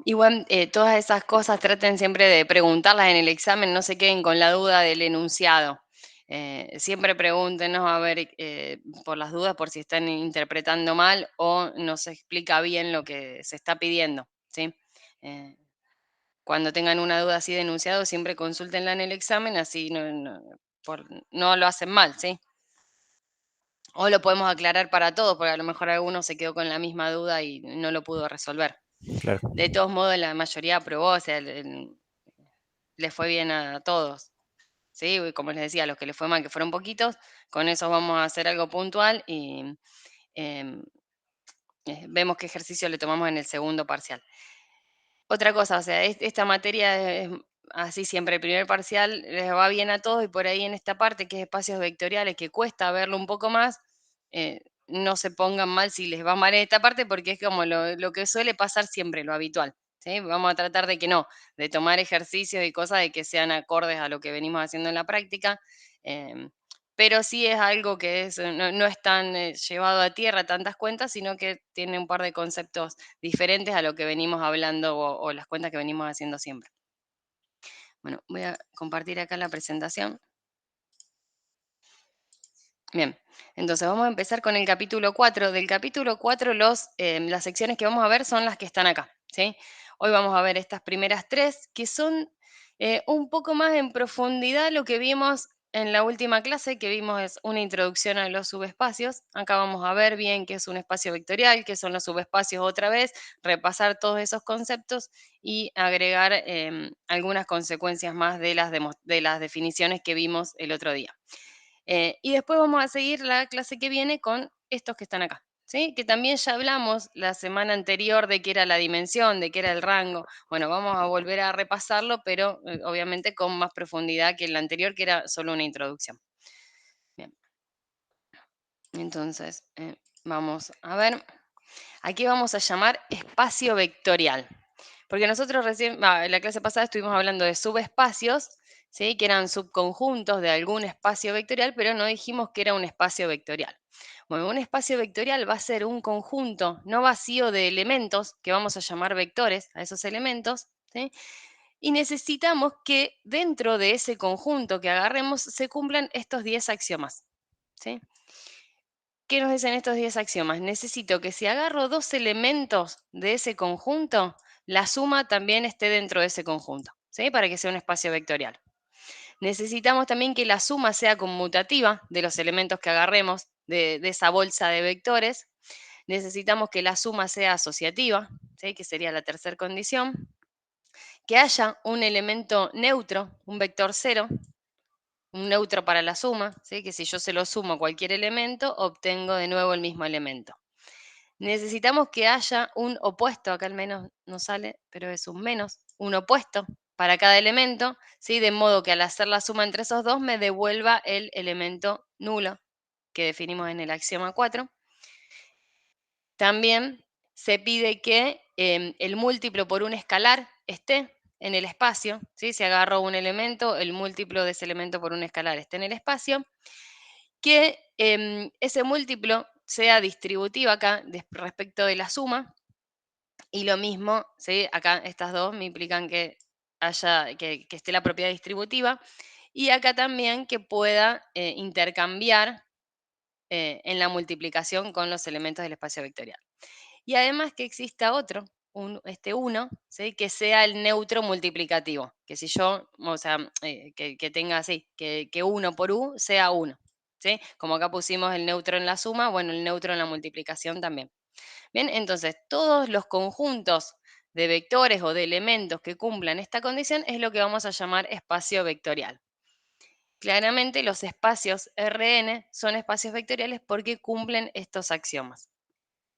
Igual, todas esas cosas traten siempre de preguntarlas en el examen, no se queden con la duda del enunciado. Siempre pregúntenos a ver, por las dudas, por si están interpretando mal o no se explica bien lo que se está pidiendo, ¿sí? Eh, Cuando tengan una duda así de enunciado, siempre consúltenla en el examen, así no lo hacen mal, ¿sí? O lo podemos aclarar para todos, porque a lo mejor alguno se quedó con la misma duda y no lo pudo resolver. Claro. De todos modos, la mayoría aprobó, o sea, le fue bien a todos, ¿sí? Y como les decía, los que les fue mal, que fueron poquitos, con eso vamos a hacer algo puntual y em, vemos qué ejercicio le tomamos en el segundo parcial. Otra cosa, o sea, esta materia es así siempre, el primer parcial les va bien a todos y por ahí en esta parte, que es espacios vectoriales, que cuesta verlo un poco más, no se pongan mal si les va mal en esta parte, porque es como lo que suele pasar siempre, lo habitual. ¿Sí? Vamos a tratar de que no, de tomar ejercicios y cosas de que sean acordes a lo que venimos haciendo en la práctica. em, pero sí es algo que no es tan llevado a tierra tantas cuentas, sino que tiene un par de conceptos diferentes a lo que venimos hablando o las cuentas que venimos haciendo siempre. Bueno, voy a compartir acá la presentación. Bien, entonces vamos a empezar con el capítulo 4. Del capítulo 4, las secciones que vamos a ver son las que están acá, ¿sí? Hoy vamos a ver estas primeras tres, que son un poco más en profundidad lo que vimos en la última clase, que vimos es una introducción a los subespacios. Acá vamos a ver bien qué es un espacio vectorial, qué son los subespacios otra vez, repasar todos esos conceptos y agregar algunas consecuencias más de las definiciones que vimos el otro día. Y después vamos a seguir la clase que viene con estos que están acá, ¿sí? Que también ya hablamos la semana anterior de qué era la dimensión, de qué era el rango. Bueno, vamos a volver a repasarlo, pero obviamente con más profundidad que el anterior, que era solo una introducción. Bien, entonces vamos a ver. Aquí vamos a llamar espacio vectorial. Porque nosotros recién, en la clase pasada estuvimos hablando de subespacios, ¿sí? Que eran subconjuntos de algún espacio vectorial, pero no dijimos que era un espacio vectorial. Bueno, un espacio vectorial va a ser un conjunto no vacío de elementos, que vamos a llamar vectores a esos elementos, ¿sí? Y necesitamos que dentro de ese conjunto que agarremos se cumplan estos 10 axiomas, ¿sí? ¿Qué nos dicen estos 10 axiomas? Necesito que si agarro dos elementos de ese conjunto, la suma también esté dentro de ese conjunto, ¿sí? Para que sea un espacio vectorial. Necesitamos también que la suma sea conmutativa de los elementos que agarremos de esa bolsa de vectores. Necesitamos que la suma sea asociativa, ¿sí? Que sería la tercera condición. Que haya un elemento neutro, un vector cero, un neutro para la suma, ¿sí? Que si yo se lo sumo a cualquier elemento, obtengo de nuevo el mismo elemento. Necesitamos que haya un opuesto, acá al menos no sale, pero es un menos, un opuesto para cada elemento, ¿sí? De modo que al hacer la suma entre esos dos me devuelva el elemento nulo que definimos en el axioma 4. También se pide que el múltiplo por un escalar esté en el espacio, ¿sí? Si agarro un elemento, el múltiplo de ese elemento por un escalar esté en el espacio, que ese múltiplo sea distributivo acá respecto de la suma, y lo mismo, ¿sí? Acá estas dos me implican que que esté la propiedad distributiva, y acá también que pueda intercambiar en la multiplicación con los elementos del espacio vectorial. Y además que exista otro, este 1, ¿sí? Que sea el neutro multiplicativo, que si yo, o sea, que tenga así, que 1 por u sea 1, ¿sí? Como acá pusimos el neutro en la suma, bueno, el neutro en la multiplicación también. Bien, entonces todos los conjuntos de vectores o de elementos que cumplan esta condición es lo que vamos a llamar espacio vectorial. Claramente los espacios Rn son espacios vectoriales porque cumplen estos axiomas.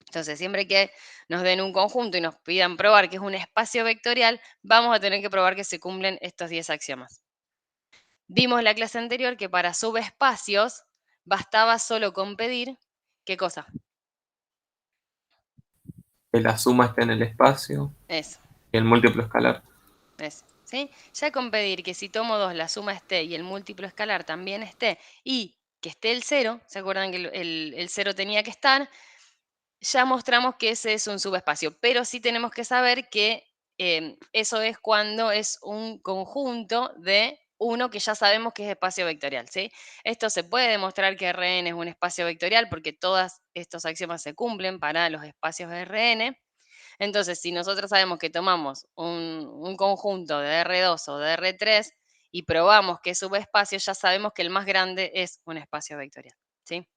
Entonces, siempre que nos den un conjunto y nos pidan probar que es un espacio vectorial, vamos a tener que probar que se cumplen estos 10 axiomas. Vimos en la clase anterior que para subespacios bastaba solo con pedir, ¿qué cosa? Que la suma esté en el espacio Eso, y el múltiplo escalar. eso, ¿sí? Ya con pedir que si tomo 2 la suma esté y el múltiplo escalar también esté y que esté el cero, ¿se acuerdan que el cero tenía que estar? Ya mostramos que ese es un subespacio, pero sí tenemos que saber que eso es cuando es un conjunto de uno que ya sabemos que es espacio vectorial, ¿sí? Esto se puede demostrar que Rn es un espacio vectorial porque todos estos axiomas se cumplen para los espacios de Rn. Entonces, si nosotros sabemos que tomamos un conjunto de R2 o de R3 y probamos que es subespacio, ya sabemos que el más grande es un espacio vectorial, ¿sí?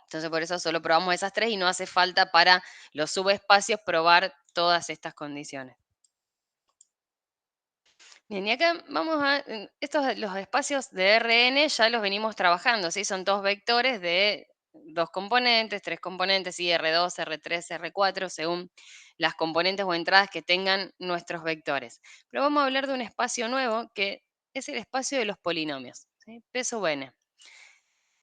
Entonces, por eso solo probamos esas tres y no hace falta para los subespacios probar todas estas condiciones. Bien, y acá vamos a, los espacios de Rn ya los venimos trabajando, ¿sí? Son dos vectores de dos componentes, tres componentes, ¿sí? R2, R3, R4, según las componentes o entradas que tengan nuestros vectores. Pero vamos a hablar de un espacio nuevo que es el espacio de los polinomios, ¿sí? P sub n.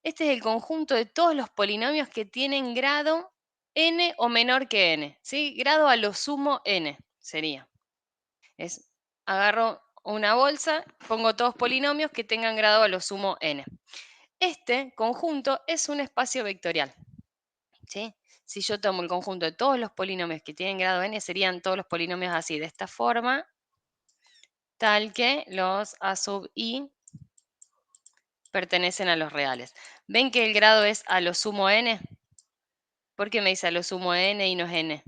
Este es el conjunto de todos los polinomios que tienen grado n o menor que n, ¿sí? Grado a lo sumo n sería. Agarro una bolsa, pongo todos polinomios que tengan grado a lo sumo n. Este conjunto es un espacio vectorial, ¿sí? Si yo tomo el conjunto de todos los polinomios que tienen grado n, serían todos los polinomios así, de esta forma, tal que los a sub i pertenecen a los reales. ¿Ven que el grado es a lo sumo n? ¿Por qué me dice a lo sumo n y no es n?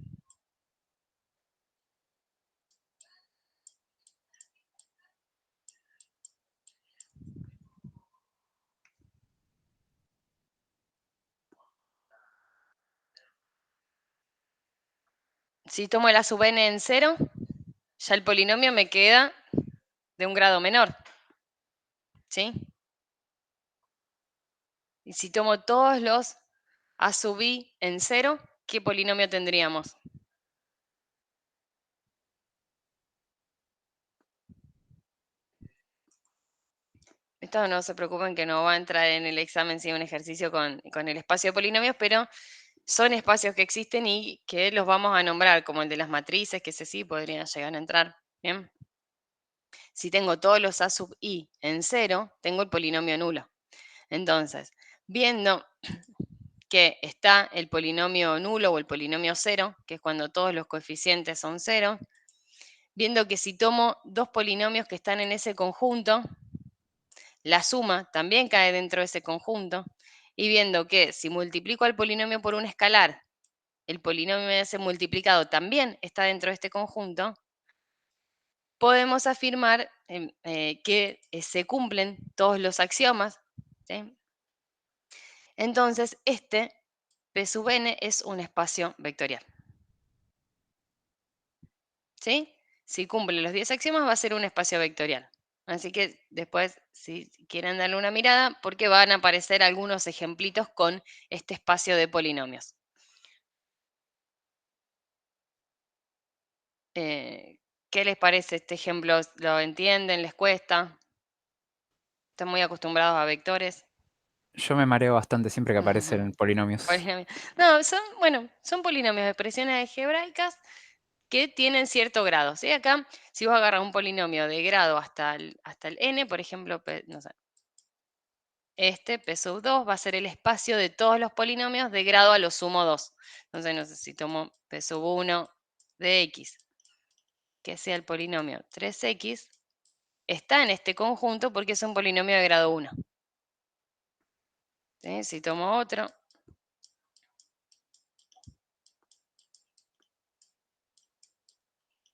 Si tomo el a sub n en 0, ya el polinomio me queda de un grado menor, ¿sí? Y si tomo todos los a sub i en 0, ¿qué polinomio tendríamos? Esto no se preocupen que no va a entrar en el examen si un ejercicio con el espacio de polinomios, pero son espacios que existen y que los vamos a nombrar, como el de las matrices, que ese sí podría llegar a entrar. Bien. Si tengo todos los a sub i en 0, tengo el polinomio nulo. Entonces, viendo que está el polinomio nulo o el polinomio 0, que es cuando todos los coeficientes son 0, viendo que si tomo dos polinomios que están en ese conjunto, la suma también cae dentro de ese conjunto, y viendo que si multiplico al polinomio por un escalar, el polinomio ese multiplicado también está dentro de este conjunto, podemos afirmar que se cumplen todos los axiomas, ¿sí? Entonces, este P sub n es un espacio vectorial, ¿sí? Si cumple los 10 axiomas va a ser un espacio vectorial. Así que después, si quieren darle una mirada, porque van a aparecer algunos ejemplitos con este espacio de polinomios. ¿Qué les parece este ejemplo? ¿Lo entienden? ¿Les cuesta? ¿Están muy acostumbrados a vectores? Yo me mareo bastante siempre que aparecen polinomios. Polinomios. No, bueno, son polinomios, expresiones algebraicas que tienen cierto grado, ¿sí? Acá, si vos agarras un polinomio de grado hasta el n, por ejemplo, no sé, este P sub 2 va a ser el espacio de todos los polinomios de grado a lo sumo 2. Entonces, no sé si tomo P sub 1 de x, que sea el polinomio 3x, está en este conjunto porque es un polinomio de grado 1. ¿Sí? Si tomo otro,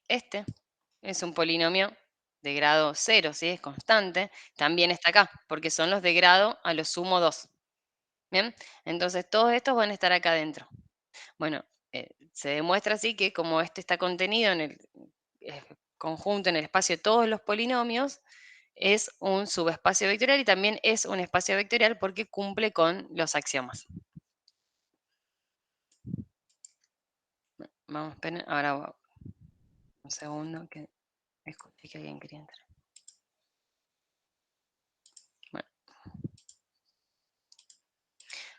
este es un polinomio de grado 0, ¿sí? Es constante, también está acá, porque son los de grado a lo sumo 2. Bien, entonces todos estos van a estar acá adentro. Bueno, se demuestra así que como este está contenido en el conjunto, en el espacio de todos los polinomios, es un subespacio vectorial y también es un espacio vectorial porque cumple con los axiomas. Vamos a esperar, ahora un segundo que escuché que alguien quería entrar. Bueno.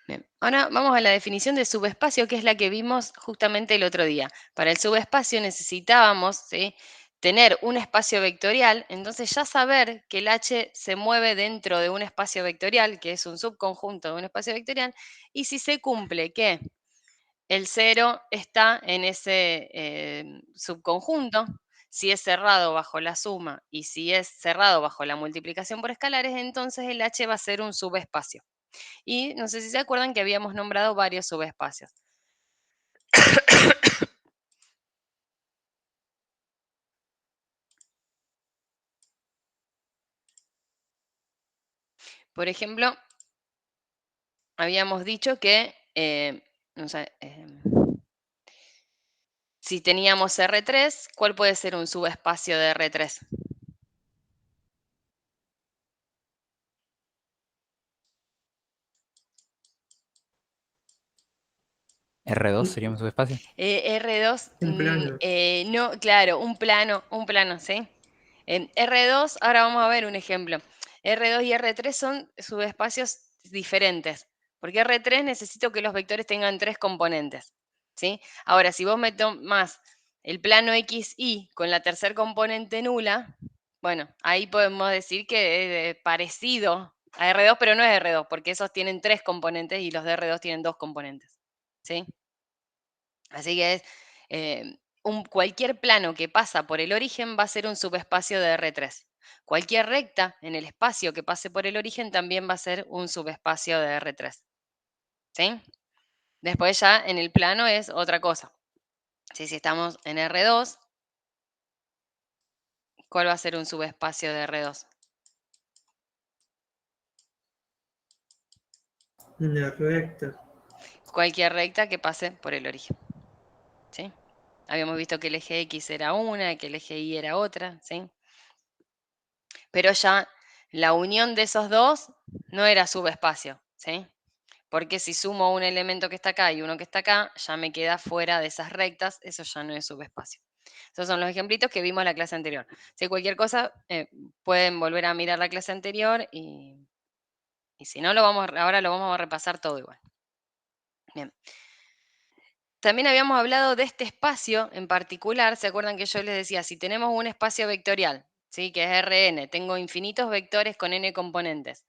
Bien. Ahora vamos a la definición de subespacio, que es la que vimos justamente el otro día. Para el subespacio necesitábamos, ¿sí?, tener un espacio vectorial, entonces ya saber que el H se mueve dentro de un espacio vectorial, que es un subconjunto de un espacio vectorial, y si se cumple que el 0 está en ese subconjunto, si es cerrado bajo la suma y si es cerrado bajo la multiplicación por escalares, entonces el H va a ser un subespacio. Y no sé si se acuerdan que habíamos nombrado varios subespacios. Por ejemplo, habíamos dicho que no sé, si teníamos R3, ¿cuál puede ser un subespacio de R3? R2 sería un subespacio. R2, Un plano. no, claro, un plano, ¿sí? R2, ahora vamos a ver un ejemplo. R2 y R3 son subespacios diferentes, porque R3 necesito que los vectores tengan 3 componentes, ¿sí? Ahora, si vos me tomás el plano XY con la tercer componente nula, bueno, ahí podemos decir que es parecido a R2, pero no es R2, porque esos tienen 3 componentes y los de R2 tienen 2 componentes, ¿sí? Así que es cualquier plano que pasa por el origen va a ser un subespacio de R3. Cualquier recta en el espacio que pase por el origen también va a ser un subespacio de R3. ¿Sí? Después ya en el plano es otra cosa. Si estamos en R2, ¿cuál va a ser un subespacio de R2? Una recta. Cualquier recta que pase por el origen. ¿Sí? Habíamos visto que el eje X era una, que el eje Y era otra, ¿sí? Pero ya la unión de esos dos no era subespacio, ¿sí? Porque si sumo un elemento que está acá y uno que está acá, ya me queda fuera de esas rectas, eso ya no es subespacio. Esos son los ejemplitos que vimos en la clase anterior. Si cualquier cosa, pueden volver a mirar la clase anterior y si no, ahora lo vamos a repasar todo igual. Bien. También habíamos hablado de este espacio en particular. ¿Se acuerdan que yo les decía, si tenemos un espacio vectorial, ¿sí? Que es Rn, tengo infinitos vectores con n componentes,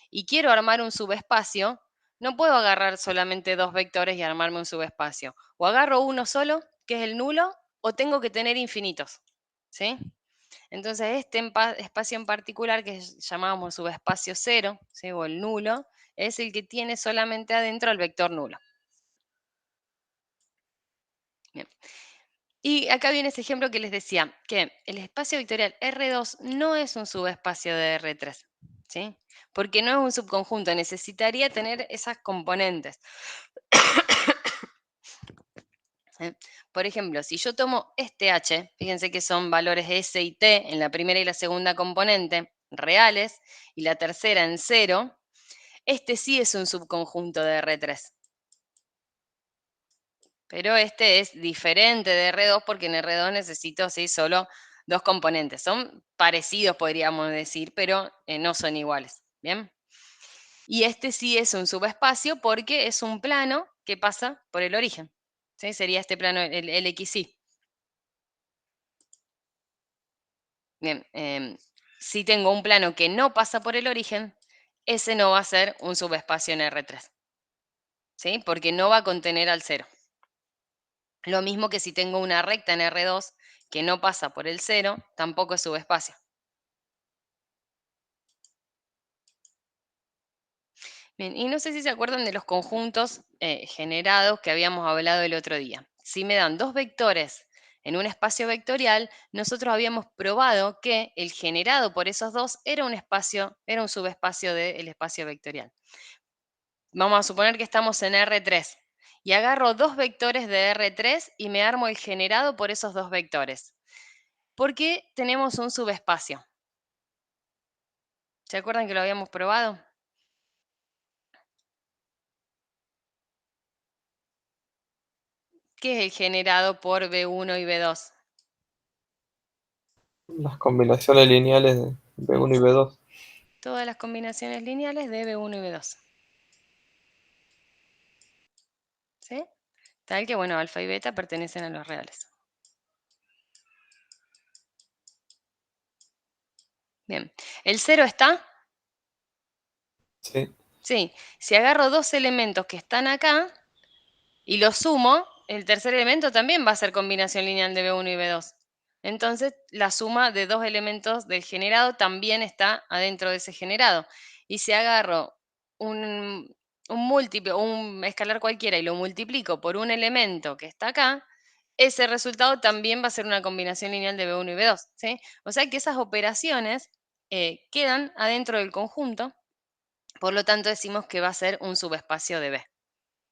y quiero armar un subespacio, no puedo agarrar solamente 2 vectores y armarme un subespacio. O agarro uno solo, que es el nulo, o tengo que tener infinitos. ¿Sí? Entonces, este espacio en particular, que llamábamos subespacio cero, ¿sí? O el nulo, es el que tiene solamente adentro el vector nulo. Bien. Y acá viene ese ejemplo que les decía, que el espacio vectorial R2 no es un subespacio de R3, ¿sí? Porque no es un subconjunto, necesitaría tener esas componentes. ¿Sí? Por ejemplo, si yo tomo este H, fíjense que son valores S y T en la primera y la segunda componente, reales, y la tercera en 0, este sí es un subconjunto de R3. Pero este es diferente de R2 porque en R2 necesito ¿sí? solo 2 componentes. Son parecidos, podríamos decir, pero no son iguales. ¿Bien? Y este sí es un subespacio porque es un plano que pasa por el origen. ¿Sí? Sería este plano, el XY. Bien, si tengo un plano que no pasa por el origen, ese no va a ser un subespacio en R3. ¿Sí? Porque no va a contener al 0. Lo mismo que si tengo una recta en R2 que no pasa por el 0, tampoco es subespacio. Bien, y no sé si se acuerdan de los conjuntos generados que habíamos hablado el otro día. Si me dan 2 vectores en un espacio vectorial, nosotros habíamos probado que el generado por esos dos era un subespacio del espacio vectorial. Vamos a suponer que estamos en R3 y agarro 2 vectores de R3 y me armo el generado por esos 2 vectores. ¿Por qué tenemos un subespacio? ¿Se acuerdan que lo habíamos probado? ¿Qué es el generado por B1 y B2? Las combinaciones lineales de B1 y B2. Todas las combinaciones lineales de B1 y B2. ¿Sí? Tal que, bueno, alfa y beta pertenecen a los reales. Bien. ¿El 0 está? Sí. Sí. Si agarro 2 elementos que están acá y los sumo, el tercer elemento también va a ser combinación lineal de B1 y B2. entonces la suma de dos elementos del generado también está adentro de ese generado. Y si agarro un múltiplo, un escalar cualquiera y lo multiplico por un elemento que está acá, ese resultado también va a ser una combinación lineal de B1 y B2, ¿sí? O sea que esas operaciones quedan adentro del conjunto, por lo tanto decimos que va a ser un subespacio de B,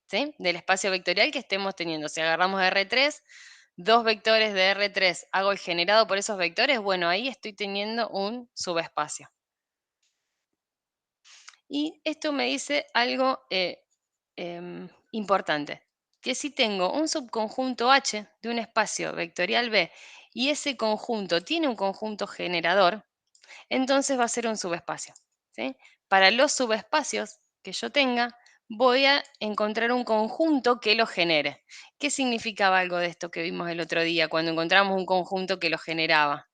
¿sí? Del espacio vectorial que estemos teniendo. Si agarramos R3, dos vectores de R3, hago el generado por esos vectores, bueno, ahí estoy teniendo un subespacio. Y esto me dice algo importante, que si tengo un subconjunto H de un espacio vectorial B y ese conjunto tiene un conjunto generador, entonces va a ser un subespacio, ¿sí? Para los subespacios que yo tenga, voy a encontrar un conjunto que lo genere. ¿Qué significaba algo de esto que vimos el otro día cuando encontramos un conjunto que lo generaba?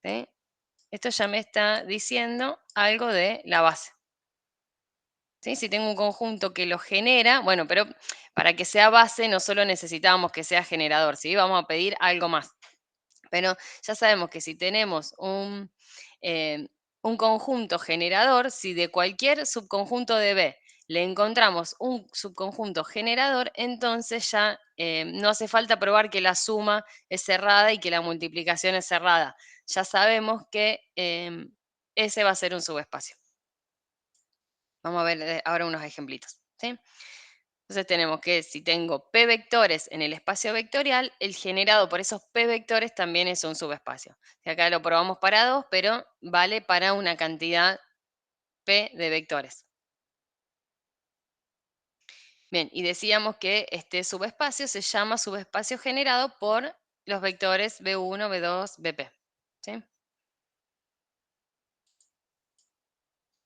¿Sí? Esto ya me está diciendo algo de la base. ¿Sí? Si tengo un conjunto que lo genera, bueno, pero para que sea base no solo necesitamos que sea generador, ¿sí? Vamos a pedir algo más. Pero ya sabemos que si tenemos un conjunto generador, si de cualquier subconjunto de B le encontramos un subconjunto generador, entonces ya no hace falta probar que la suma es cerrada y que la multiplicación es cerrada. Ya sabemos que ese va a ser un subespacio. Vamos a ver ahora unos ejemplitos, ¿sí? Entonces tenemos que si tengo P vectores en el espacio vectorial, el generado por esos P vectores también es un subespacio. Y acá lo probamos para 2, pero vale para una cantidad P de vectores. Bien, y decíamos que este subespacio se llama subespacio generado por los vectores B1, B2, BP. ¿Sí?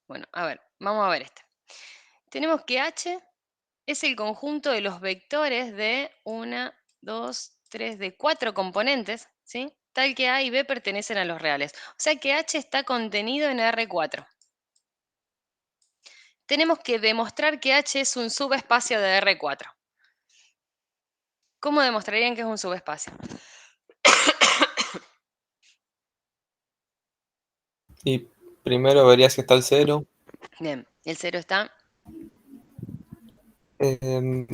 Bueno, a ver, vamos a ver este. Tenemos que H es el conjunto de los vectores de 1, 2, 3, de 4 componentes, ¿sí? Tal que A y B pertenecen a los reales. O sea que H está contenido en R4. Tenemos que demostrar que H es un subespacio de R4. ¿Cómo demostrarían que es un subespacio? Y primero verías que está el 0. Bien, el 0 está. Em,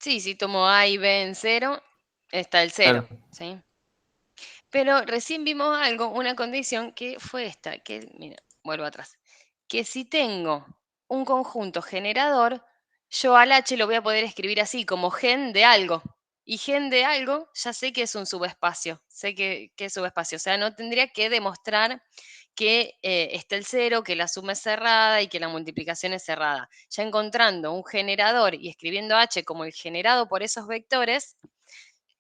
Sí, si tomo A y B en 0, está el 0, claro. ¿sí? Pero recién vimos algo, una condición que fue esta, que, mira, vuelvo atrás, que si tengo un conjunto generador, yo al H lo voy a poder escribir así, como gen de algo. Y gen de algo ya sé que es un subespacio, sé que es subespacio, o sea, no tendría que demostrar que está el 0, que la suma es cerrada y que la multiplicación es cerrada. Ya encontrando un generador y escribiendo H como el generado por esos vectores,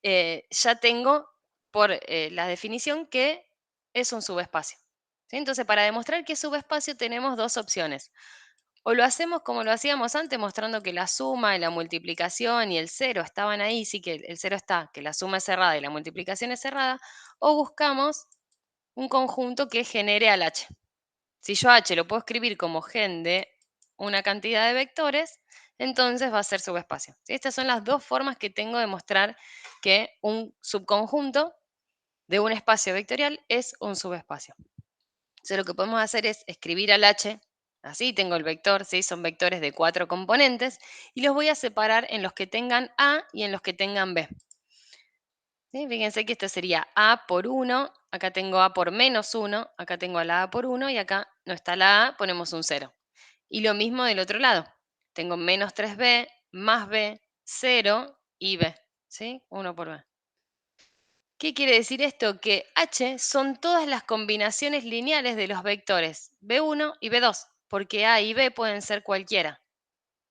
ya tengo por la definición que es un subespacio. ¿Sí? Entonces, para demostrar que es subespacio tenemos dos opciones. O lo hacemos como lo hacíamos antes, mostrando que la suma y la multiplicación y el 0 estaban ahí, sí que el 0 está, que la suma es cerrada y la multiplicación es cerrada, o buscamos un conjunto que genere al H. Si yo H lo puedo escribir como gen de una cantidad de vectores, entonces va a ser subespacio. ¿Sí? Estas son las dos formas que tengo de mostrar que un subconjunto de un espacio vectorial es un subespacio. Entonces lo que podemos hacer es escribir al H, así tengo el vector, ¿sí? Son vectores de 4 componentes, y los voy a separar en los que tengan A y en los que tengan B. ¿Sí? Fíjense que esto sería A por 1, acá tengo A por menos 1, acá tengo la A por 1 y acá no está la A, ponemos un 0. Y lo mismo del otro lado. Tengo menos 3B, más B, 0 y B. ¿Sí? 1 por B. ¿Qué quiere decir esto? Que H son todas las combinaciones lineales de los vectores B1 y B2, porque A y B pueden ser cualquiera.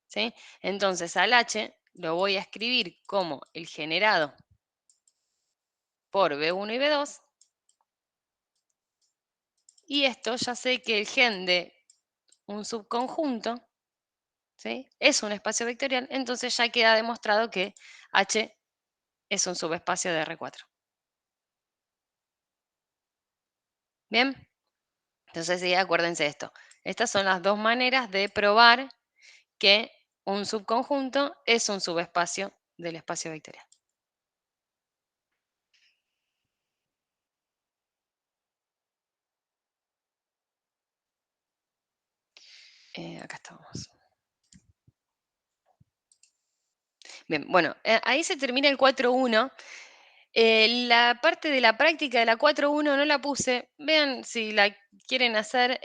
¿Sí? Entonces al H lo voy a escribir como el generado por B1 y B2. Y esto ya sé que el gen de un subconjunto, ¿sí? Es un espacio vectorial, entonces ya queda demostrado que H es un subespacio de R4. ¿Bien? Entonces sí, acuérdense esto. Estas son las dos maneras de probar que un subconjunto es un subespacio del espacio vectorial. Acá estamos. Bien, bueno, ahí se termina el 4.1. La parte de la práctica de la 4.1 no la puse. Vean si la quieren hacer.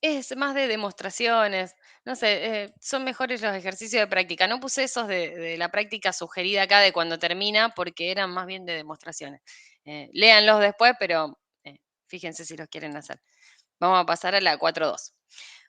Es más de demostraciones. No sé, son mejores los ejercicios de práctica. No puse esos de la práctica sugerida acá de cuando termina porque eran más bien de demostraciones. Léanlos después, pero fíjense si los quieren hacer. Vamos a pasar a la 4.2.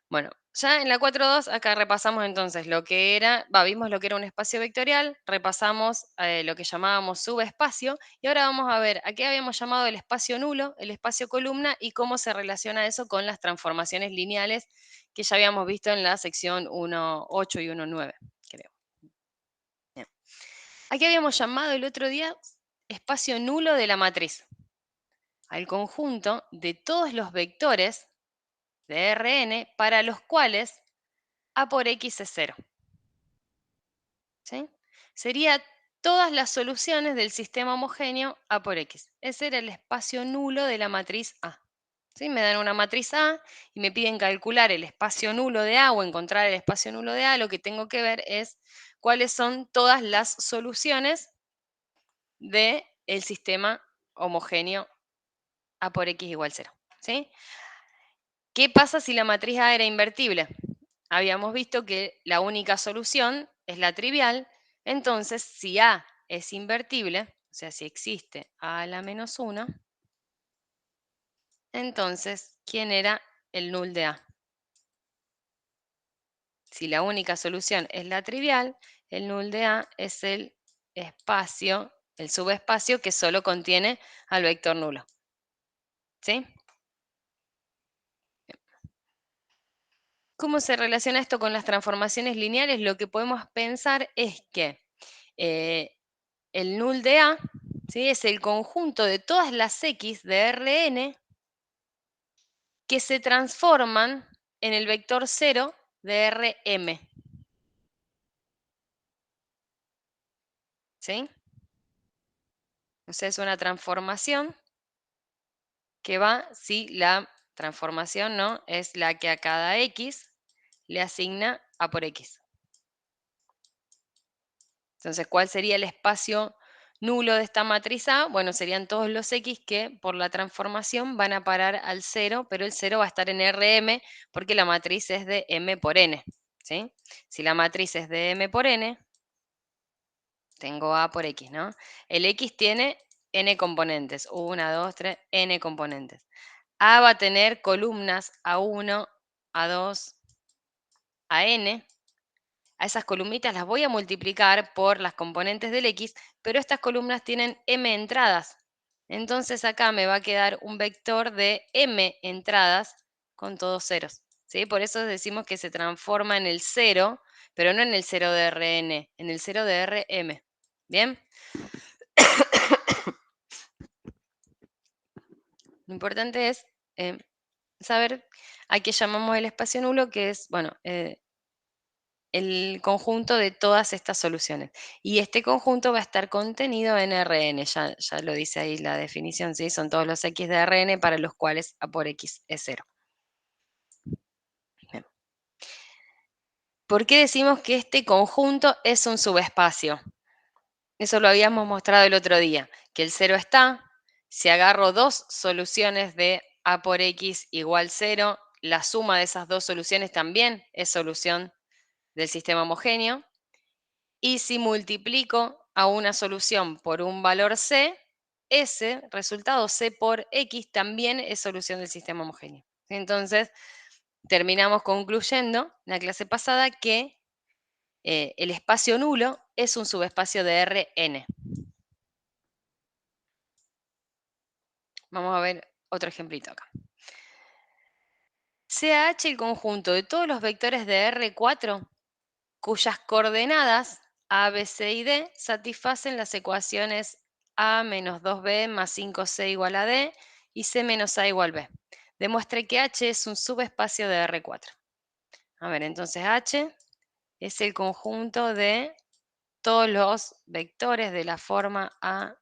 Bueno, ya en la 4.2 acá repasamos entonces lo que era, vimos lo que era un espacio vectorial, repasamos lo que llamábamos subespacio y ahora vamos a ver a qué habíamos llamado el espacio nulo, el espacio columna y cómo se relaciona eso con las transformaciones lineales que ya habíamos visto en la sección 1.8 y 1.9, creo. Bien. Aquí habíamos llamado el otro día espacio nulo de la matriz, al conjunto de todos los vectores de Rn para los cuales A por X es 0. ¿Sí? Sería todas las soluciones del sistema homogéneo A por X. Ese era el espacio nulo de la matriz A. ¿Sí? Me dan una matriz A y me piden calcular el espacio nulo de A o encontrar el espacio nulo de A. Lo que tengo que ver es cuáles son todas las soluciones del sistema homogéneo A por X igual 0. ¿Sí? ¿Qué pasa si la matriz A era invertible? Habíamos visto que la única solución es la trivial, entonces si A es invertible, o sea, si existe A a la menos 1, entonces, ¿quién era el null de A? Si la única solución es la trivial, el null de A es el espacio, el subespacio que solo contiene al vector nulo. ¿Sí? ¿Cómo se relaciona esto con las transformaciones lineales? Lo que podemos pensar es que el null de A, ¿sí?, es el conjunto de todas las X de Rn que se transforman en el vector 0 de Rm. ¿Sí? O sea, es una transformación que va si la transformación, ¿no?, es la que a cada X le asigna A por X. Entonces, ¿cuál sería el espacio nulo de esta matriz A? Bueno, serían todos los X que por la transformación van a parar al 0, pero el 0 va a estar en Rm porque la matriz es de M por N. ¿Sí? Si la matriz es de M por N, tengo A por X, ¿no? El X tiene N componentes, 1, 2, 3, N componentes. A va a tener columnas A1, A2, a N. A esas columnitas las voy a multiplicar por las componentes del X, pero estas columnas tienen M entradas. Entonces acá me va a quedar un vector de M entradas con todos ceros. ¿Sí? Por eso decimos que se transforma en el 0, pero no en el 0 de Rn, en el 0 de Rm. ¿Bien? Lo importante es saber a qué llamamos el espacio nulo, que es, bueno, el conjunto de todas estas soluciones. Y este conjunto va a estar contenido en Rn, ya lo dice ahí la definición, ¿sí? Son todos los X de Rn para los cuales A por X es 0. Bien. ¿Por qué decimos que este conjunto es un subespacio? Eso lo habíamos mostrado el otro día, que el 0 está, si agarro dos soluciones de A por X igual 0, la suma de esas dos soluciones también es solución del sistema homogéneo. Y si multiplico a una solución por un valor C, ese resultado C por X también es solución del sistema homogéneo. Entonces, terminamos concluyendo en la clase pasada que el espacio nulo es un subespacio de Rn. Vamos a ver otro ejemplito acá. Sea H el conjunto de todos los vectores de R4 cuyas coordenadas A, B, C y D satisfacen las ecuaciones A menos 2B más 5C igual a D y C menos A igual B. Demuestre que H es un subespacio de R4. A ver, entonces H es el conjunto de todos los vectores de la forma A,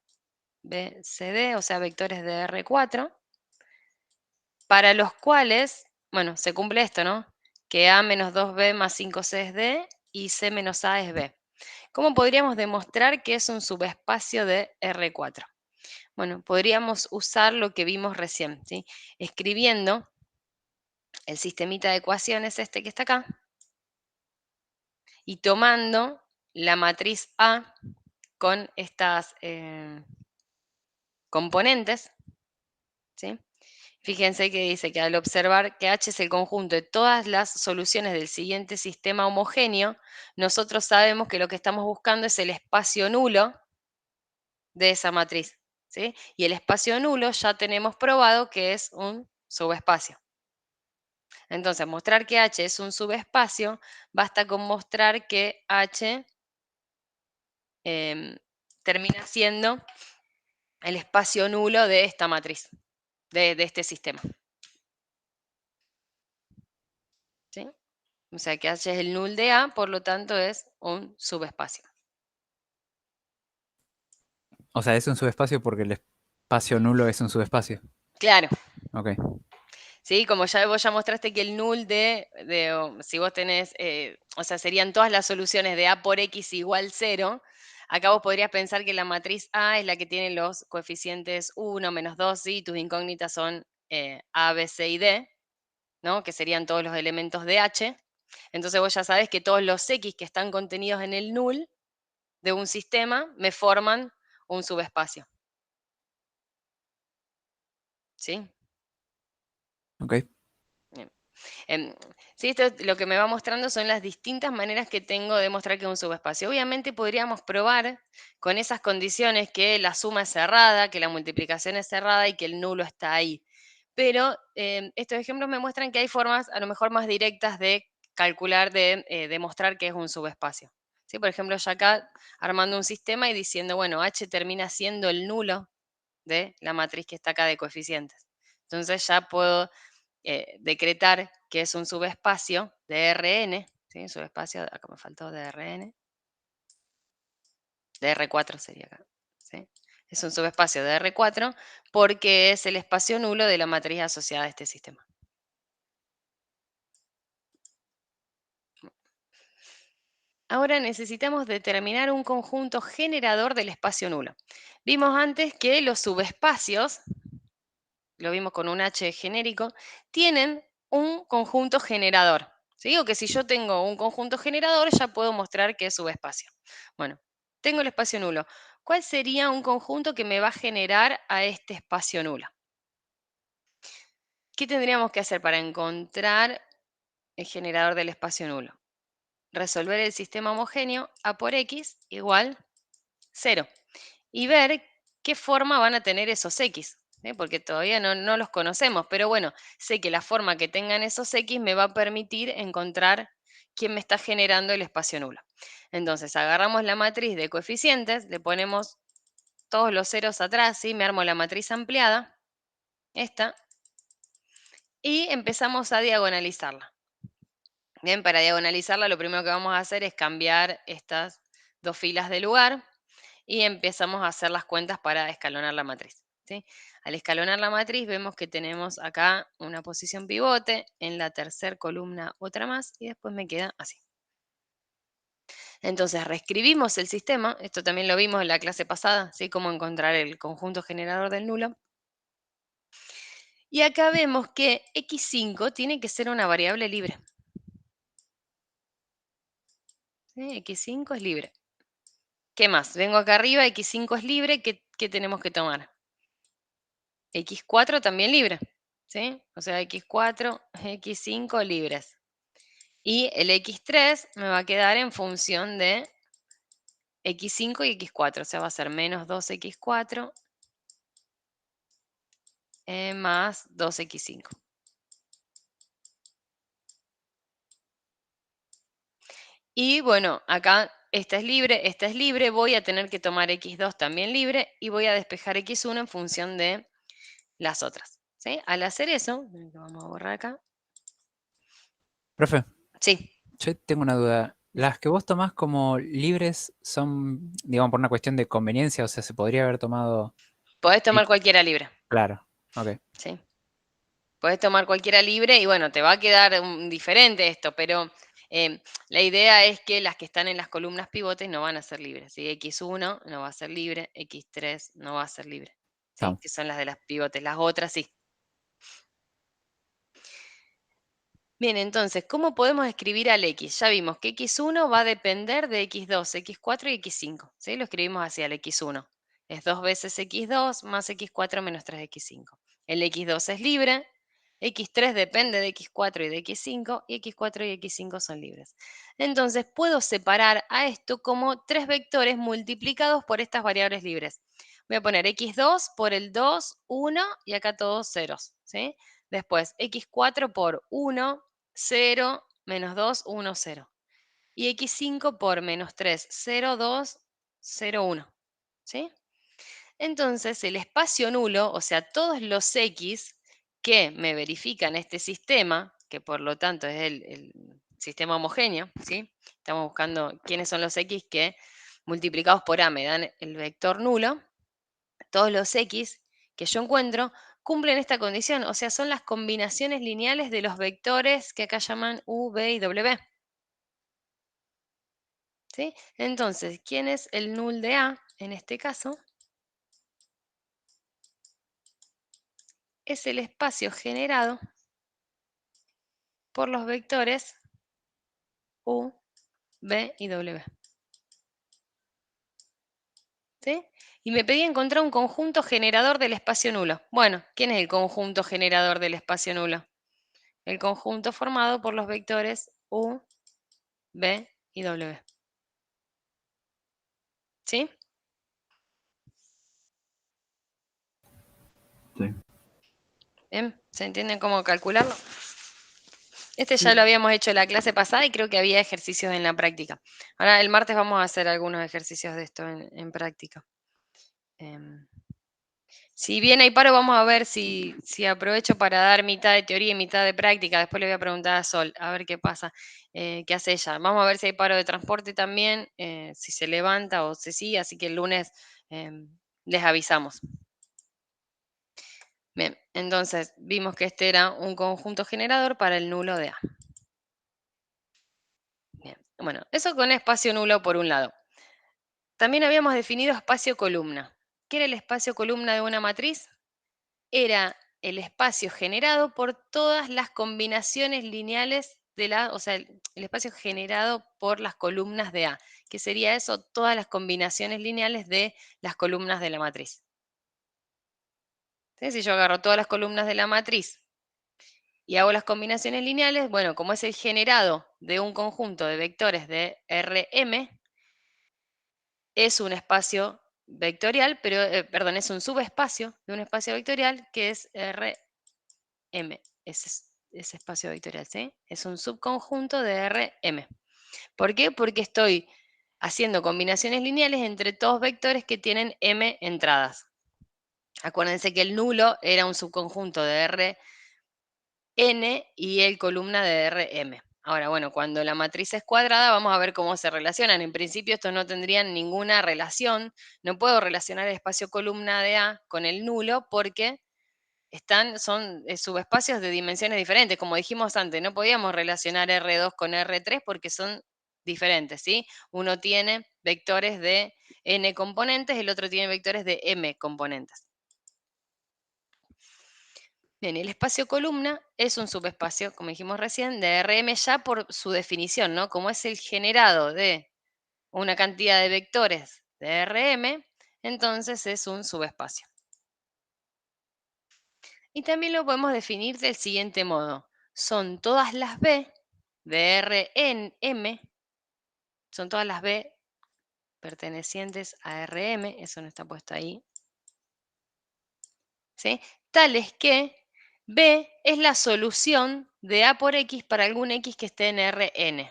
B, C, D, o sea, vectores de R4, para los cuales, bueno, se cumple esto, ¿no? Que A menos 2B más 5C es D y C menos A es B. ¿Cómo podríamos demostrar que es un subespacio de R4? Bueno, podríamos usar lo que vimos recién, ¿sí? Escribiendo el sistemita de ecuaciones este que está acá y tomando la matriz A con estas componentes, ¿sí? Fíjense que dice que al observar que H es el conjunto de todas las soluciones del siguiente sistema homogéneo, nosotros sabemos que lo que estamos buscando es el espacio nulo de esa matriz, ¿sí? Y el espacio nulo ya tenemos probado que es un subespacio. Entonces, mostrar que H es un subespacio, basta con mostrar que H termina siendo el espacio nulo de esta matriz, de este sistema. ¿Sí? O sea que H es el null de A, por lo tanto es un subespacio. O sea, es un subespacio porque el espacio nulo es un subespacio. Claro. Ok. Sí, como ya vos ya mostraste que el null si vos tenés, o sea, serían todas las soluciones de A por X igual 0, acá vos podrías pensar que la matriz A es la que tiene los coeficientes 1, menos 2, y tus incógnitas son A, B, C y D, ¿no? Que serían todos los elementos de H. Entonces vos ya sabés que todos los X que están contenidos en el null de un sistema me forman un subespacio. ¿Sí? Ok. Bien. Sí, esto lo que me va mostrando son las distintas maneras que tengo de mostrar que es un subespacio. Obviamente podríamos probar con esas condiciones que la suma es cerrada, que la multiplicación es cerrada y que el nulo está ahí. Pero estos ejemplos me muestran que hay formas a lo mejor más directas de calcular, de demostrar que es un subespacio. ¿Sí? Por ejemplo, ya acá armando un sistema y diciendo, bueno, H termina siendo el nulo de la matriz que está acá de coeficientes. Entonces ya puedo decretar que es un subespacio de Rn, ¿sí? Subespacio, acá me faltó de Rn, de R4 sería acá, ¿sí? Es un subespacio de R4 porque es el espacio nulo de la matriz asociada a este sistema. Ahora necesitamos determinar un conjunto generador del espacio nulo. Vimos antes que los subespacios, lo vimos con un H genérico, tienen un conjunto generador. ¿Sí? O que si yo tengo un conjunto generador, ya puedo mostrar que es subespacio. Bueno, tengo el espacio nulo. ¿Cuál sería un conjunto que me va a generar a este espacio nulo? ¿Qué tendríamos que hacer para encontrar el generador del espacio nulo? Resolver el sistema homogéneo A por X igual 0. Y ver qué forma van a tener esos X, ¿sí? Porque todavía no los conocemos, pero bueno, sé que la forma que tengan esos X me va a permitir encontrar quién me está generando el espacio nulo. Entonces, agarramos la matriz de coeficientes, le ponemos todos los ceros atrás, ¿sí? Me armo la matriz ampliada, esta, y empezamos a diagonalizarla. Bien, para diagonalizarla lo primero que vamos a hacer es cambiar estas dos filas de lugar y empezamos a hacer las cuentas para escalonar la matriz, ¿sí? Al escalonar la matriz vemos que tenemos acá una posición pivote, en la tercera columna otra más y después me queda así. Entonces reescribimos el sistema, esto también lo vimos en la clase pasada, ¿sí? Cómo encontrar el conjunto generador del nulo. Y acá vemos que x5 tiene que ser una variable libre. ¿Sí? X5 es libre. ¿Qué más? Vengo acá arriba, x5 es libre, ¿qué tenemos que tomar? X4 también libre, ¿sí? O sea, X4, X5 libres. Y el X3 me va a quedar en función de X5 y X4, o sea, va a ser menos 2X4 más 2X5. Y bueno, acá esta es libre, voy a tener que tomar X2 también libre y voy a despejar X1 en función de las otras, ¿sí? Al hacer eso, lo vamos a borrar acá. Profe, Sí, Yo tengo una duda. ¿Las que vos tomás como libres son, digamos, por una cuestión de conveniencia? O sea, se podría haber tomado... podés tomar cualquiera libre. Claro, ok. Sí. Podés tomar cualquiera libre y bueno, te va a quedar diferente esto, pero la idea es que las que están en las columnas pivotes no van a ser libres. ¿Sí? X1 no va a ser libre, X3 no va a ser libre. ¿Sí? Estamos. Que son las de las pivotes, las otras sí. Bien, entonces, ¿cómo podemos escribir al X? Ya vimos que X1 va a depender de X2, X4 y X5. ¿Sí? Lo escribimos hacia el X1. Es 2 veces X2 más X4 menos 3X5. El X2 es libre, X3 depende de X4 y de X5, y X4 y X5 son libres. Entonces, puedo separar a esto como 3 vectores multiplicados por estas variables libres. Voy a poner X2 por el 2, 1 y acá todos ceros. ¿Sí? Después, X4 por 1, 0, menos 2, 1, 0. Y X5 por menos 3, 0, 2, 0, 1. ¿Sí? Entonces, el espacio nulo, o sea, todos los X que me verifican este sistema, que por lo tanto es el sistema homogéneo, ¿sí? Estamos buscando quiénes son los X que multiplicados por A me dan el vector nulo. Todos los X que yo encuentro cumplen esta condición, o sea, son las combinaciones lineales de los vectores que acá llaman U, V y W. ¿Sí? Entonces, ¿quién es el null de A en este caso? Es el espacio generado por los vectores U, V y W. ¿Sí? Y me pedí encontrar un conjunto generador del espacio nulo. Bueno, ¿quién es el conjunto generador del espacio nulo? El conjunto formado por los vectores U, V y W. ¿Sí? Sí. Bien, ¿se entiende cómo calcularlo? Este ya lo habíamos hecho en la clase pasada y creo que había ejercicios en la práctica. Ahora el martes vamos a hacer algunos ejercicios de esto en práctica. Si bien hay paro, vamos a ver si aprovecho para dar mitad de teoría y mitad de práctica. Después le voy a preguntar a Sol, a ver qué pasa, qué hace ella. Vamos a ver si hay paro de transporte también, si se levanta o si sí, así que el lunes les avisamos. Bien, entonces vimos que este era un conjunto generador para el nulo de A. Bien, bueno, eso con espacio nulo por un lado. También habíamos definido espacio columna. ¿Qué era el espacio columna de una matriz? Era el espacio generado por todas las combinaciones lineales o sea, el espacio generado por las columnas de A, que sería eso, todas las combinaciones lineales de las columnas de la matriz. Entonces, si yo agarro todas las columnas de la matriz y hago las combinaciones lineales, bueno, como es el generado de un conjunto de vectores de Rm, es un espacio vectorial, pero, perdón, es un subespacio de un espacio vectorial que es Rm, ese espacio vectorial, ¿sí? Es un subconjunto de Rm. ¿Por qué? Porque estoy haciendo combinaciones lineales entre todos vectores que tienen m entradas. Acuérdense que el nulo era un subconjunto de Rn y el columna de Rm. Ahora, bueno, cuando la matriz es cuadrada, vamos a ver cómo se relacionan. En principio, estos no tendrían ninguna relación. No puedo relacionar el espacio columna de A con el nulo porque son subespacios de dimensiones diferentes. Como dijimos antes, no podíamos relacionar R2 con R3 porque son diferentes, ¿sí? Uno tiene vectores de n componentes, el otro tiene vectores de m componentes. Bien, el espacio columna es un subespacio, como dijimos recién, de Rm ya por su definición, ¿no? Como es el generado de una cantidad de vectores de Rm, entonces es un subespacio. Y también lo podemos definir del siguiente modo. Son todas las B de Rm, son todas las B pertenecientes a Rm, eso no está puesto ahí, ¿sí? Tales que B es la solución de A por X para algún X que esté en Rn.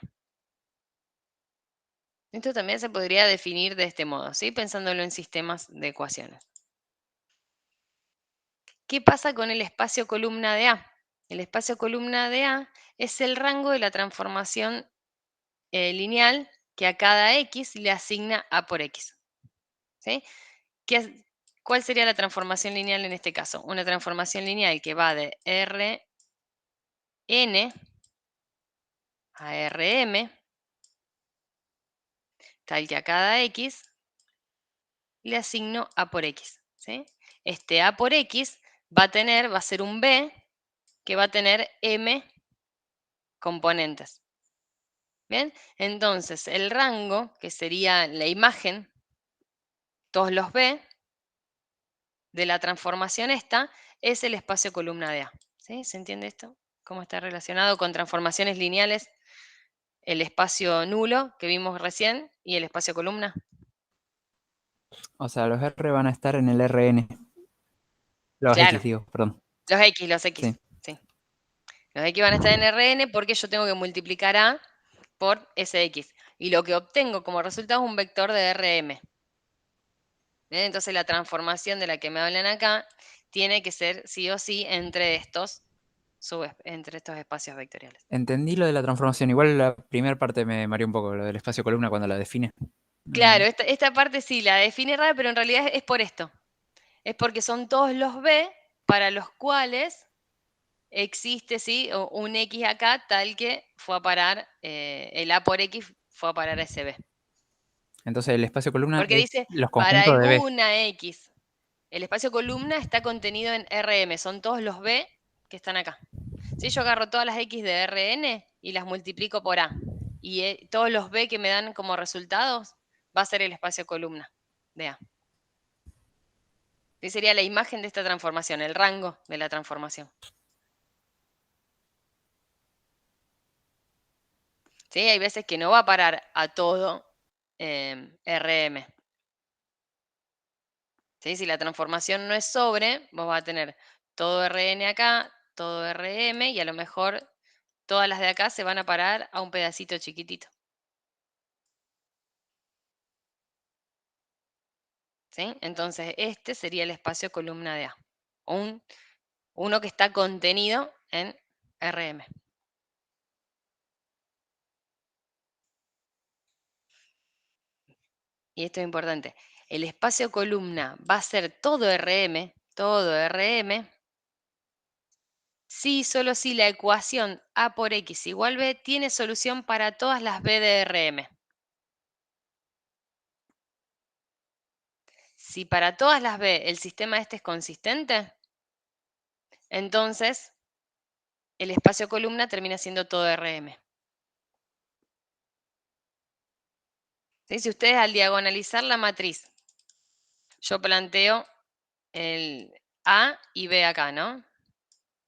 Esto también se podría definir de este modo, ¿sí? Pensándolo en sistemas de ecuaciones. ¿Qué pasa con el espacio columna de A? El espacio columna de A es el rango de la transformación lineal que a cada X le asigna A por X. ¿Sí? ¿Cuál sería la transformación lineal en este caso? Una transformación lineal que va de Rn a Rm, tal que a cada X le asigno A por X. ¿Sí? Este A por X va a ser un B que va a tener M componentes. ¿Bien? Entonces, el rango, que sería la imagen, todos los B, de la transformación esta, es el espacio columna de A. ¿Sí? ¿Se entiende esto? ¿Cómo está relacionado con transformaciones lineales el espacio nulo que vimos recién y el espacio columna? O sea, los R van a estar en el Rn. Los Claro, X, digo, perdón. los X, Sí. sí. Los X van a estar en Rn porque yo tengo que multiplicar A por Sx. Y lo que obtengo como resultado es un vector de Rm. ¿Bien? Entonces la transformación de la que me hablan acá tiene que ser sí o sí entre estos espacios vectoriales. Entendí lo de la transformación. Igual la primera parte me mareó un poco, lo del espacio columna cuando la define. Claro, esta parte sí la define rara, pero en realidad es por esto. Es porque son todos los B para los cuales existe ¿sí? un X acá tal que fue a parar, el A por X fue a parar a ese B. Entonces el espacio columna Porque es dice, los para conjuntos de B. alguna X, el espacio columna está contenido en Rm, son todos los B que están acá. Si yo agarro todas las X de Rn y las multiplico por A, y todos los B que me dan como resultados, va a ser el espacio columna de A. ¿Qué sería la imagen de esta transformación, el rango de la transformación? ¿Sí? Hay veces que no va a parar a todo Rm. ¿Sí? Si la transformación no es sobre, vos vas a tener todo Rn acá, todo Rm, y a lo mejor todas las de acá se van a parar a un pedacito chiquitito. ¿Sí? Entonces, este sería el espacio columna de A. Uno que está contenido en Rm. Y esto es importante. El espacio columna va a ser todo Rm, si y solo si la ecuación A por X igual B tiene solución para todas las B de Rm. Si para todas las B el sistema este es consistente, entonces el espacio columna termina siendo todo Rm. ¿Sí? Si ustedes al diagonalizar la matriz, yo planteo el A y B acá, ¿no?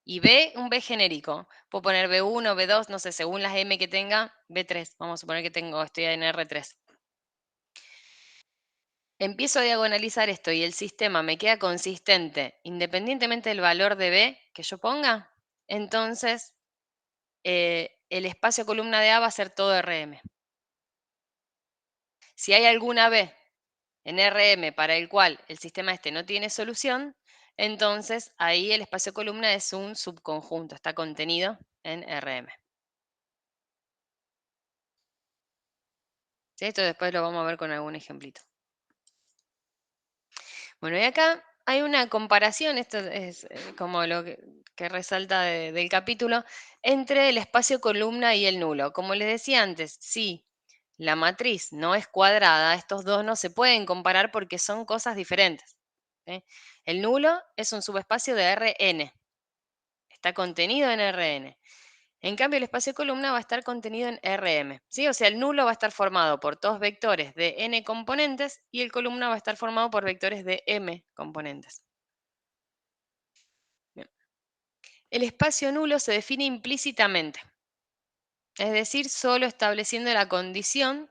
Y B, un B genérico. Puedo poner B1, B2, no sé, según las M que tenga, B3. Vamos a suponer que estoy en R3. Empiezo a diagonalizar esto y el sistema me queda consistente independientemente del valor de B que yo ponga, entonces el espacio columna de A va a ser todo Rm. Si hay alguna B en Rm para el cual el sistema este no tiene solución, entonces ahí el espacio columna es un subconjunto, está contenido en Rm. ¿Sí? Esto después lo vamos a ver con algún ejemplito. Bueno, y acá hay una comparación, esto es como lo que resalta del capítulo, entre el espacio columna y el nulo. Como les decía antes, si la matriz no es cuadrada, estos dos no se pueden comparar porque son cosas diferentes. ¿Sí? El nulo es un subespacio de Rn, está contenido en Rn. En cambio, el espacio columna va a estar contenido en Rm. ¿Sí? O sea, el nulo va a estar formado por dos vectores de n componentes y el columna va a estar formado por vectores de m componentes. Bien. El espacio nulo se define implícitamente, es decir, solo estableciendo la condición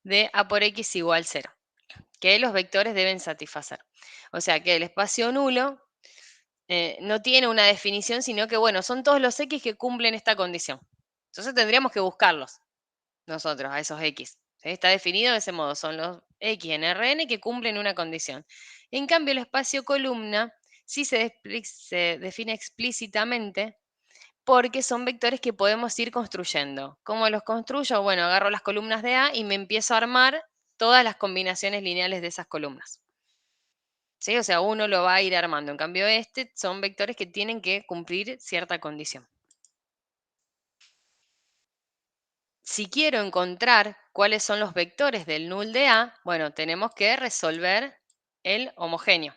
de a por x igual 0, que los vectores deben satisfacer. O sea que el espacio nulo no tiene una definición, sino que, bueno, son todos los x que cumplen esta condición. Entonces tendríamos que buscarlos nosotros a esos x. ¿Sí? Está definido de ese modo, son los x en Rn que cumplen una condición. En cambio, el espacio columna sí se define explícitamente porque son vectores que podemos ir construyendo. ¿Cómo los construyo? Bueno, agarro las columnas de A y me empiezo a armar todas las combinaciones lineales de esas columnas. ¿Sí? O sea, uno lo va a ir armando. En cambio, son vectores que tienen que cumplir cierta condición. Si quiero encontrar cuáles son los vectores del null de A, bueno, tenemos que resolver el homogéneo.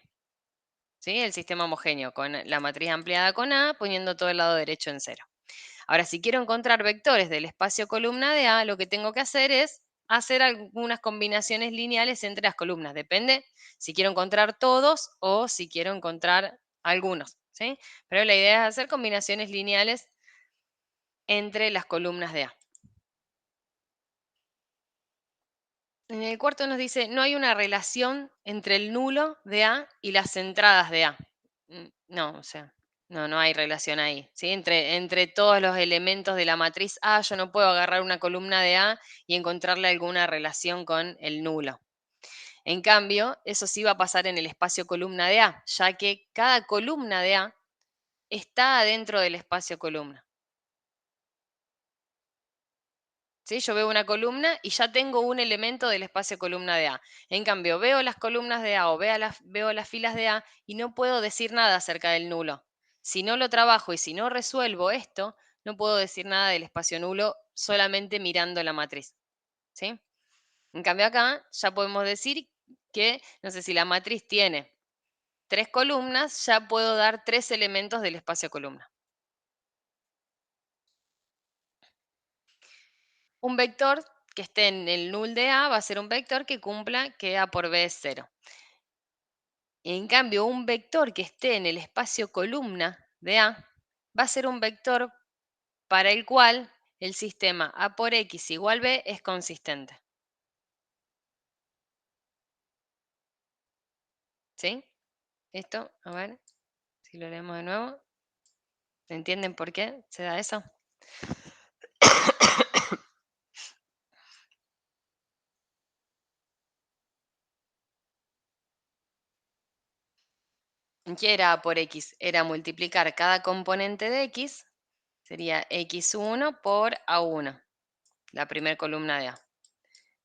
¿Sí? El sistema homogéneo con la matriz ampliada con A, poniendo todo el lado derecho en 0. Ahora, si quiero encontrar vectores del espacio columna de A, lo que tengo que hacer es hacer algunas combinaciones lineales entre las columnas. Depende si quiero encontrar todos o si quiero encontrar algunos. ¿Sí? Pero la idea es hacer combinaciones lineales entre las columnas de A. En el cuarto nos dice, no hay una relación entre el nulo de A y las entradas de A. No, o sea, no hay relación ahí. ¿Sí? Entre todos los elementos de la matriz A, yo no puedo agarrar una columna de A y encontrarle alguna relación con el nulo. En cambio, eso sí va a pasar en el espacio columna de A, ya que cada columna de A está adentro del espacio columna. ¿Sí? Yo veo una columna y ya tengo un elemento del espacio columna de A. En cambio, veo las columnas de A o veo las filas de A y no puedo decir nada acerca del nulo. Si no lo trabajo y si no resuelvo esto, no puedo decir nada del espacio nulo solamente mirando la matriz. ¿Sí? En cambio acá ya podemos decir que, no sé, si la matriz tiene 3 columnas, ya puedo dar 3 elementos del espacio columna. Un vector que esté en el null de A va a ser un vector que cumpla que A por B es 0. En cambio, un vector que esté en el espacio columna de A va a ser un vector para el cual el sistema A por X igual B es consistente. ¿Sí? Esto, a ver, si lo leemos de nuevo. ¿Entienden por qué se da eso? ¿Qué era A por X? Era multiplicar cada componente de X, sería X1 por A1, la primera columna de A,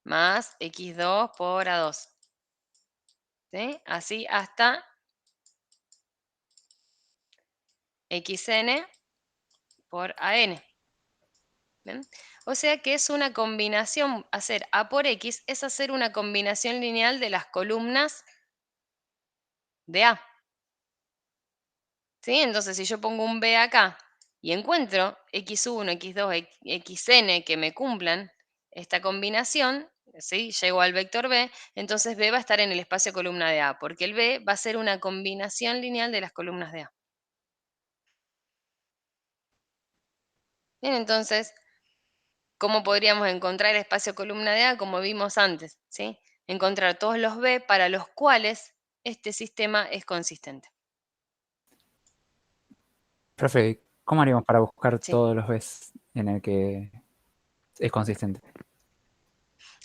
más X2 por A2. ¿Sí? Así hasta Xn por AN. ¿Bien? O sea que es una combinación, hacer A por X es hacer una combinación lineal de las columnas de A. ¿Sí? Entonces, si yo pongo un B acá y encuentro X1, X2, Xn que me cumplan esta combinación, ¿sí? Llego al vector B, entonces B va a estar en el espacio columna de A, porque el B va a ser una combinación lineal de las columnas de A. Bien, entonces, ¿cómo podríamos encontrar el espacio columna de A? Como vimos antes, ¿sí? Encontrar todos los B para los cuales este sistema es consistente. Profe, ¿cómo haríamos para buscar Sí. todos los Bs en el que es consistente?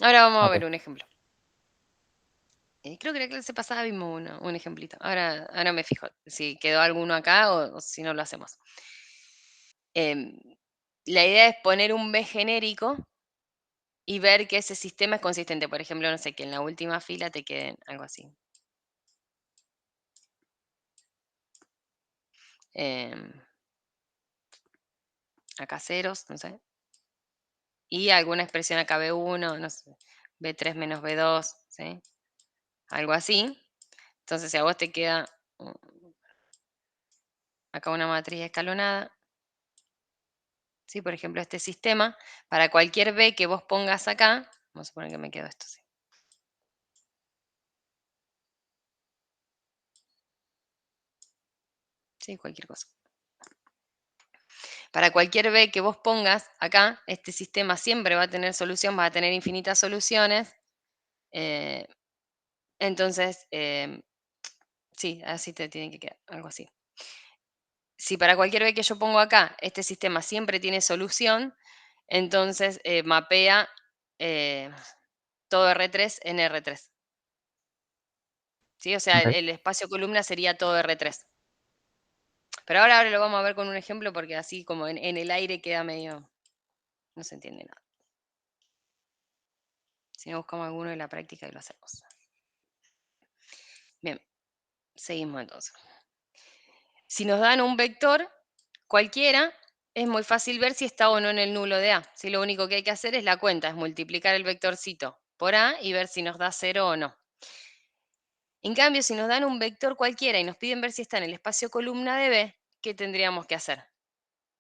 Ahora vamos a Ok. ver un ejemplo. Creo que la clase pasada vimos un ejemplito. Ahora me fijo si quedó alguno acá o si no lo hacemos. La idea es poner un B genérico y ver que ese sistema es consistente. Por ejemplo, no sé, que en la última fila te queden algo así. Acá ceros, no sé. Y alguna expresión acá B1, no sé, B3 menos B2, ¿sí? Algo así. Entonces, si a vos te queda acá una matriz escalonada, ¿sí? Por ejemplo, este sistema, para cualquier B que vos pongas acá, vamos a suponer que me quedó esto, ¿sí? Sí, cualquier cosa. Para cualquier B que vos pongas acá, este sistema siempre va a tener solución, va a tener infinitas soluciones. Entonces, sí, así te tiene que quedar, algo así. Si para cualquier B que yo pongo acá, este sistema siempre tiene solución, entonces mapea todo R3 en R3. ¿Sí? O sea, Ok. el espacio columna sería todo R3. Pero ahora lo vamos a ver con un ejemplo porque así como en el aire queda medio... No se entiende nada. Si no, buscamos alguno de la práctica y lo hacemos. Bien, seguimos entonces. Si nos dan un vector cualquiera, es muy fácil ver si está o no en el nulo de A. Si lo único que hay que hacer es la cuenta, es multiplicar el vectorcito por A y ver si nos da 0 o no. En cambio, si nos dan un vector cualquiera y nos piden ver si está en el espacio columna de B, ¿qué tendríamos que hacer?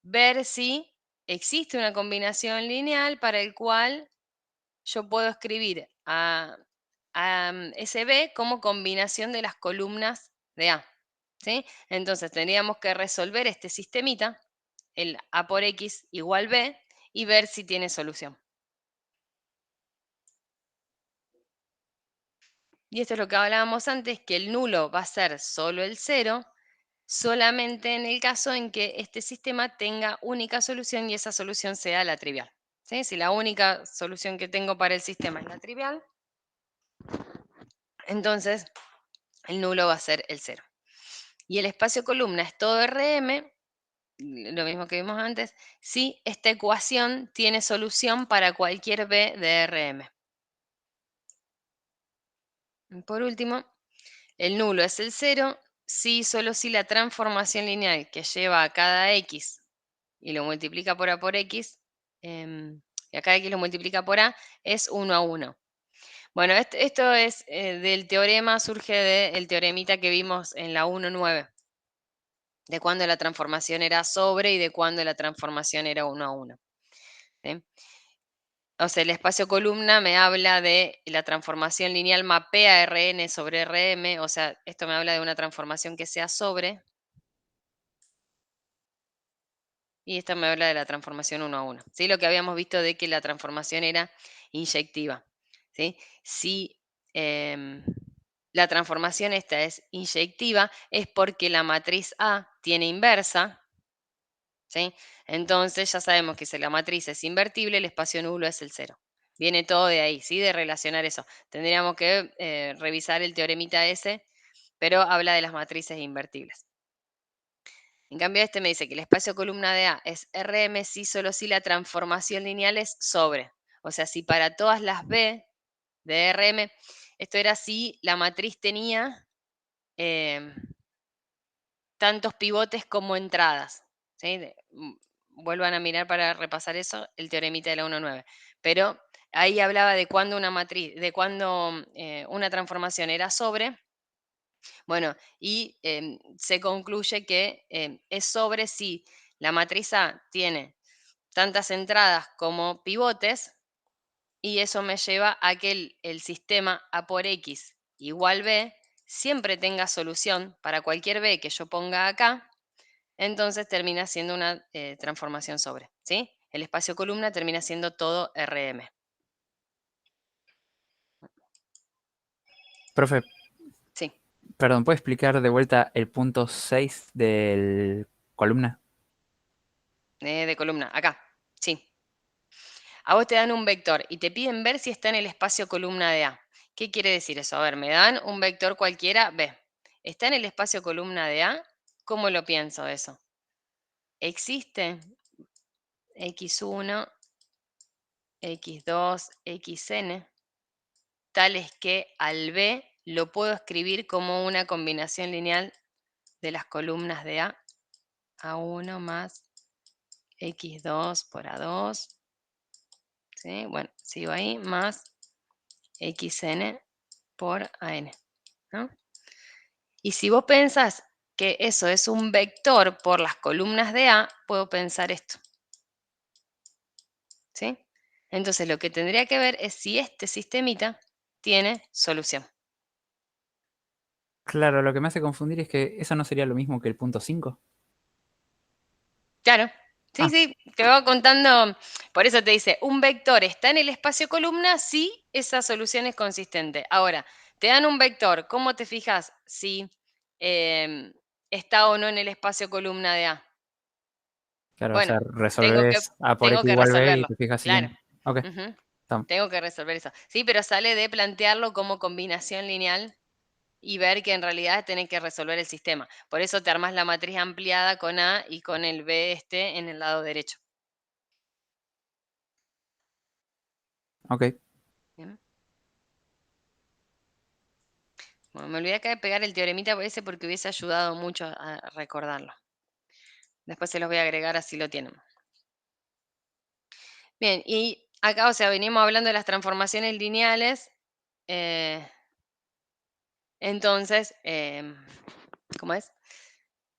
Ver si existe una combinación lineal para el cual yo puedo escribir a ese B como combinación de las columnas de A. ¿Sí? Entonces tendríamos que resolver este sistemita, el A por X igual B, y ver si tiene solución. Y esto es lo que hablábamos antes, que el nulo va a ser solo el 0, solamente en el caso en que este sistema tenga única solución y esa solución sea la trivial. ¿Sí? Si la única solución que tengo para el sistema es la trivial, entonces el nulo va a ser el 0. Y el espacio columna es todo Rm, lo mismo que vimos antes, si esta ecuación tiene solución para cualquier B de Rm. Por último, el nulo es el 0 si solo si la transformación lineal que lleva a cada x y lo multiplica por a por x, y a cada x lo multiplica por a, es 1 a 1. Bueno, esto es del teorema, surge del teoremita que vimos en la 1.9, de cuando la transformación era sobre y de cuando la transformación era 1 a 1. ¿Sí? O sea, el espacio columna me habla de la transformación lineal mapea Rn sobre Rm, o sea, esto me habla de una transformación que sea sobre, y esta me habla de la transformación 1 a 1. ¿Sí? Lo que habíamos visto de que la transformación era inyectiva. ¿Sí? Si la transformación esta es inyectiva, es porque la matriz A tiene inversa. ¿Sí? Entonces ya sabemos que si la matriz es invertible, el espacio nulo es el 0. Viene todo de ahí, ¿sí? De relacionar eso. Tendríamos que revisar el teoremita ese, pero habla de las matrices invertibles. En cambio, este me dice que el espacio columna de A es Rm si solo si la transformación lineal es sobre. O sea, si para todas las B de Rm, esto era si la matriz tenía tantos pivotes como entradas. ¿Sí? Vuelvan a mirar para repasar eso, el teoremita de la 1.9. Pero ahí hablaba de cuando una matriz, de cuando una transformación era sobre. Bueno, y se concluye que es sobre si la matriz A tiene tantas entradas como pivotes, y eso me lleva a que el sistema A por X igual B siempre tenga solución para cualquier B que yo ponga acá, entonces termina siendo una transformación sobre, ¿sí? El espacio columna termina siendo todo Rm. Profe, Sí, perdón, ¿puede explicar de vuelta el punto 6 del columna? de columna, acá, sí. A vos te dan un vector y te piden ver si está en el espacio columna de A. ¿Qué quiere decir eso? A ver, me dan un vector cualquiera, B. ¿Está en el espacio columna de A? ¿Cómo lo pienso eso? ¿Existe x1, x2, xn, tales que al B lo puedo escribir como una combinación lineal de las columnas de A1 más x2 por A2, ¿sí? Bueno, sigo ahí, más xn por AN, ¿no? Y si vos pensás que eso es un vector por las columnas de A, puedo pensar esto, ¿sí? Entonces lo que tendría que ver es si este sistemita tiene solución. Claro, lo que me hace confundir es que eso no sería lo mismo que el punto 5. Claro, sí, Ah. sí, te voy contando, por eso te dice, un vector está en el espacio columna si esa solución es consistente. Ahora, te dan un vector, ¿cómo te fijas si está o no en el espacio columna de A? Claro, o Bueno, sea, resolves A por X igual B y resolverlo, te fijas si claro. tiene. Ok, Ujú, estamos. tengo que resolver eso. Sí, pero sale de plantearlo como combinación lineal y ver que en realidad tenés que resolver el sistema. Por eso te armás la matriz ampliada con A y con el B en el lado derecho. Ok. Bien. Bueno, me olvidé acá de pegar el teoremita ese porque hubiese ayudado mucho a recordarlo. Después se los voy a agregar así lo tienen. Bien, y acá, o sea, venimos hablando de las transformaciones lineales. Entonces, ¿cómo es?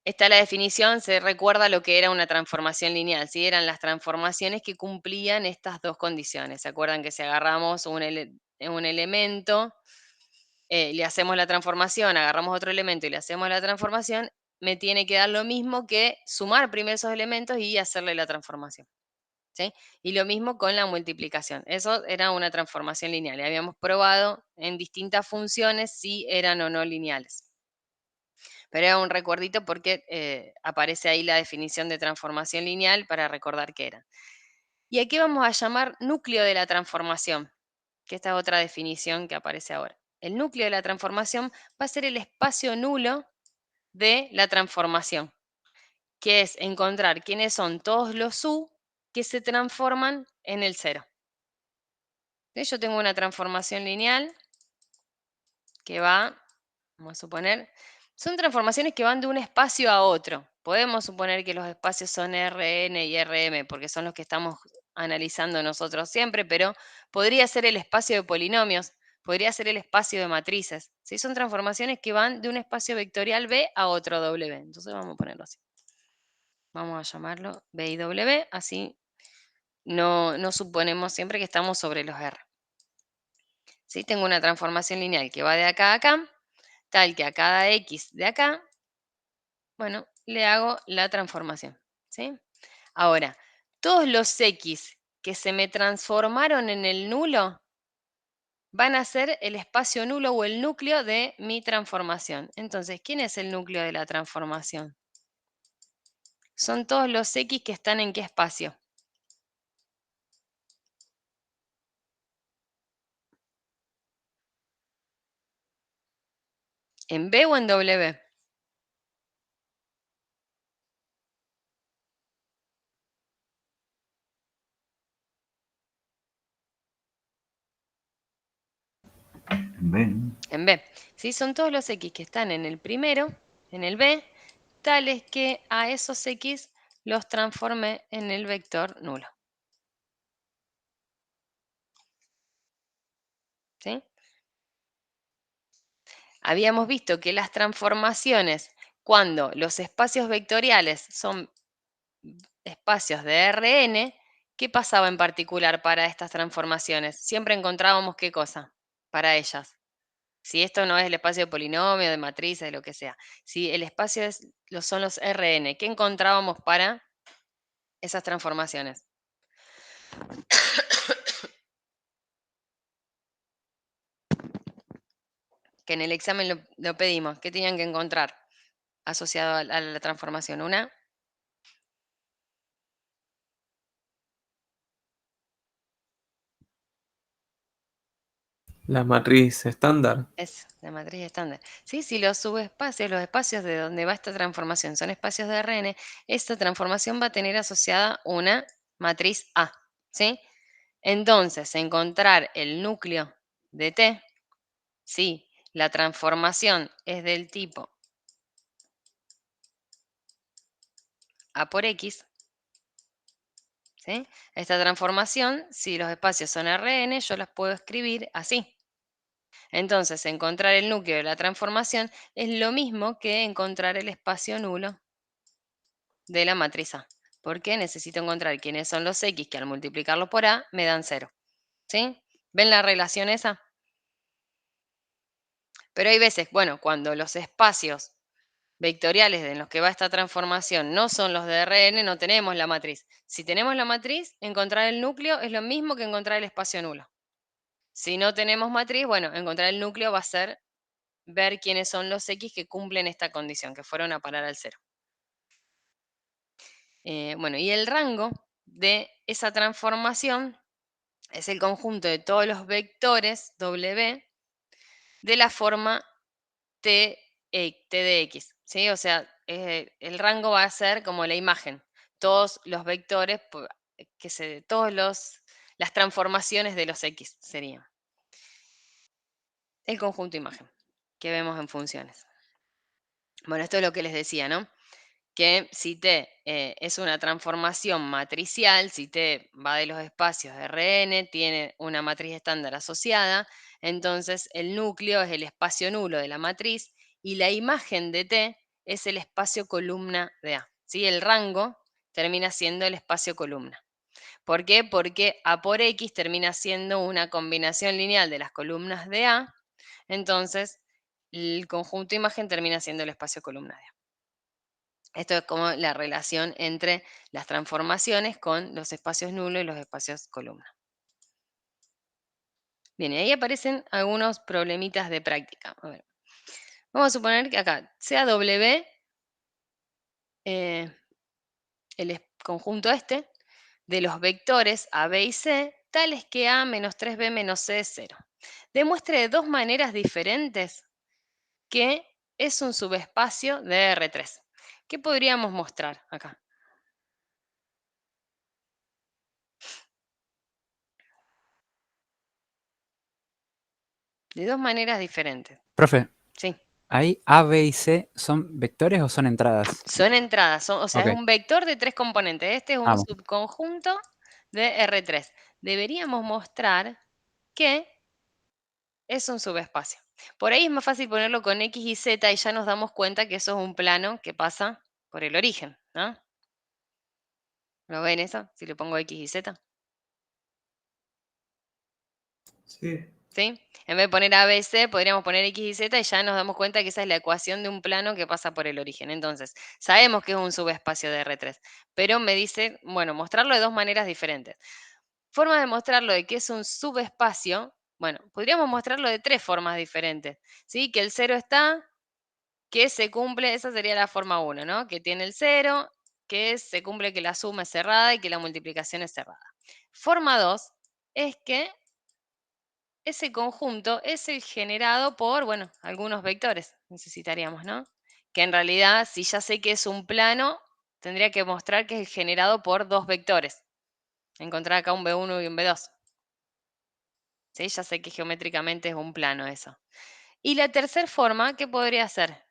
Está la definición, se recuerda lo que era una transformación lineal, ¿sí? Eran las transformaciones que cumplían estas dos condiciones. ¿Se acuerdan que si agarramos un elemento, le hacemos la transformación, agarramos otro elemento y le hacemos la transformación, me tiene que dar lo mismo que sumar primero esos elementos y hacerle la transformación, ¿sí? Y lo mismo con la multiplicación. Eso era una transformación lineal. Y habíamos probado en distintas funciones si eran o no lineales. Pero era un recuerdito porque aparece ahí la definición de transformación lineal para recordar qué era. Y aquí vamos a llamar núcleo de la transformación, que esta es otra definición que aparece ahora. El núcleo de la transformación va a ser el espacio nulo de la transformación, que es encontrar quiénes son todos los U que se transforman en el cero. Yo tengo una transformación lineal que va, vamos a suponer, son transformaciones que van de un espacio a otro. Podemos suponer que los espacios son Rn y Rm, porque son los que estamos analizando nosotros siempre, pero podría ser el espacio de polinomios, podría ser el espacio de matrices. ¿Sí? Son transformaciones que van de un espacio vectorial B a otro W. Entonces vamos a ponerlo así. Vamos a llamarlo B y W, así no suponemos siempre que estamos sobre los R. ¿Sí? Tengo una transformación lineal que va de acá a acá, tal que a cada X de acá, bueno, le hago la transformación. ¿Sí? Ahora, todos los X que se me transformaron en el nulo van a ser el espacio nulo o el núcleo de mi transformación. Entonces, ¿quién es el núcleo de la transformación? Son todos los X que están en qué espacio. ¿En B o en W? En B, ¿no? En B. ¿Sí? Son todos los X que están en el primero, en el B, tales que a esos X los transforme en el vector nulo. ¿Sí? Habíamos visto que las transformaciones, cuando los espacios vectoriales son espacios de Rn, ¿qué pasaba en particular para estas transformaciones? Siempre encontrábamos qué cosa para ellas. Si esto no es el espacio de polinomio, de matrices, de lo que sea. Si el espacio son los Rn, ¿qué encontrábamos para esas transformaciones? Que en el examen lo pedimos. ¿Qué tenían que encontrar asociado a la transformación? Una. La matriz estándar. Es la matriz estándar. ¿Sí? Si los subespacios, los espacios de donde va esta transformación son espacios de Rn, esta transformación va a tener asociada una matriz A. ¿Sí? Entonces, encontrar el núcleo de T, si la transformación es del tipo A por X, ¿sí? Esta transformación, si los espacios son Rn, yo las puedo escribir así. Entonces, encontrar el núcleo de la transformación es lo mismo que encontrar el espacio nulo de la matriz A, porque necesito encontrar quiénes son los X que al multiplicarlo por A me dan 0. ¿Sí? ¿Ven la relación esa? Pero hay veces, bueno, cuando los espacios vectoriales en los que va esta transformación no son los de Rn, no tenemos la matriz. Si tenemos la matriz, encontrar el núcleo es lo mismo que encontrar el espacio nulo. Si no tenemos matriz, bueno, encontrar el núcleo va a ser ver quiénes son los X que cumplen esta condición, que fueron a parar al 0. Bueno, y el rango de esa transformación es el conjunto de todos los vectores W de la forma T de X, ¿sí? O sea, el rango va a ser como la imagen. Todos los vectores, las transformaciones de los X serían. El conjunto imagen que vemos en funciones. Bueno, esto es lo que les decía, ¿no? Que si T es una transformación matricial, si T va de los espacios de Rn, tiene una matriz estándar asociada, entonces el núcleo es el espacio nulo de la matriz y la imagen de T es el espacio columna de A. ¿Sí? El rango termina siendo el espacio columna. ¿Por qué? Porque A por X termina siendo una combinación lineal de las columnas de A, entonces el conjunto imagen termina siendo el espacio columna de A. Esto es como la relación entre las transformaciones con los espacios nulos y los espacios columna. Bien, y ahí aparecen algunos problemitas de práctica. A ver, vamos a suponer que acá sea W, el conjunto este, de los vectores A, B y C, tales que A menos 3B menos C es 0. Demuestre de dos maneras diferentes que es un subespacio de R3. ¿Qué podríamos mostrar acá? De dos maneras diferentes. Profe, Sí. ¿ahí A, B y C son vectores o son entradas? Son entradas, o sea, Ok. es un vector de 3 componentes. Este es un Vamos. subconjunto de R3. Deberíamos mostrar que es un subespacio. Por ahí es más fácil ponerlo con X y Z y ya nos damos cuenta que eso es un plano que pasa por el origen, ¿no? ¿Lo ven eso? Si le pongo X y Z. Sí. ¿Sí? En vez de poner ABC, podríamos poner X y Z y ya nos damos cuenta que esa es la ecuación de un plano que pasa por el origen. Entonces, sabemos que es un subespacio de R3, pero me dice, bueno, mostrarlo de dos maneras diferentes. Forma de mostrarlo de que es un subespacio, bueno, podríamos mostrarlo de tres formas diferentes, ¿sí? Que el 0 está, que se cumple, esa sería la forma 1, ¿no? Que tiene el 0, que se cumple que la suma es cerrada y que la multiplicación es cerrada. Forma 2 es que ese conjunto es el generado por, bueno, algunos vectores necesitaríamos, ¿no? Que en realidad, si ya sé que es un plano, tendría que mostrar que es generado por dos vectores. Encontrar acá un B1 y un B2. ¿Sí? Ya sé que geométricamente es un plano eso. Y la tercera forma, ¿qué podría ser?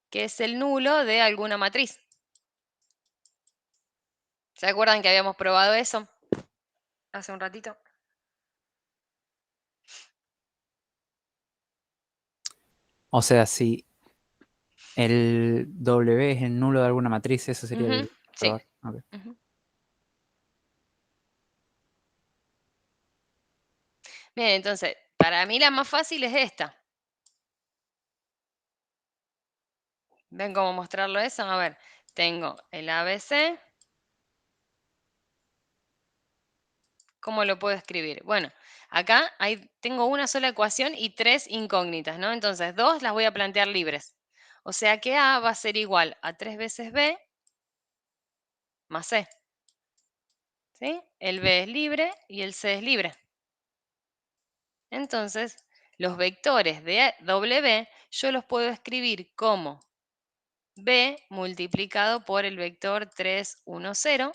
Que es el nulo de alguna matriz. ¿Se acuerdan que habíamos probado eso hace un ratito? O sea, si el W es el nulo de alguna matriz, eso sería Ujú, el sí. probar. Ok. Ujú. Bien, entonces, para mí la más fácil es esta. ¿Ven cómo mostrarlo eso? A ver, tengo el ABC. ¿Cómo lo puedo escribir? Bueno, acá tengo una sola ecuación y tres incógnitas, ¿no? Entonces, dos las voy a plantear libres. O sea que A va a ser igual a 3 veces B más C. ¿Sí? El B es libre y el C es libre. Entonces, los vectores de W yo los puedo escribir como B multiplicado por el vector 3, 1, 0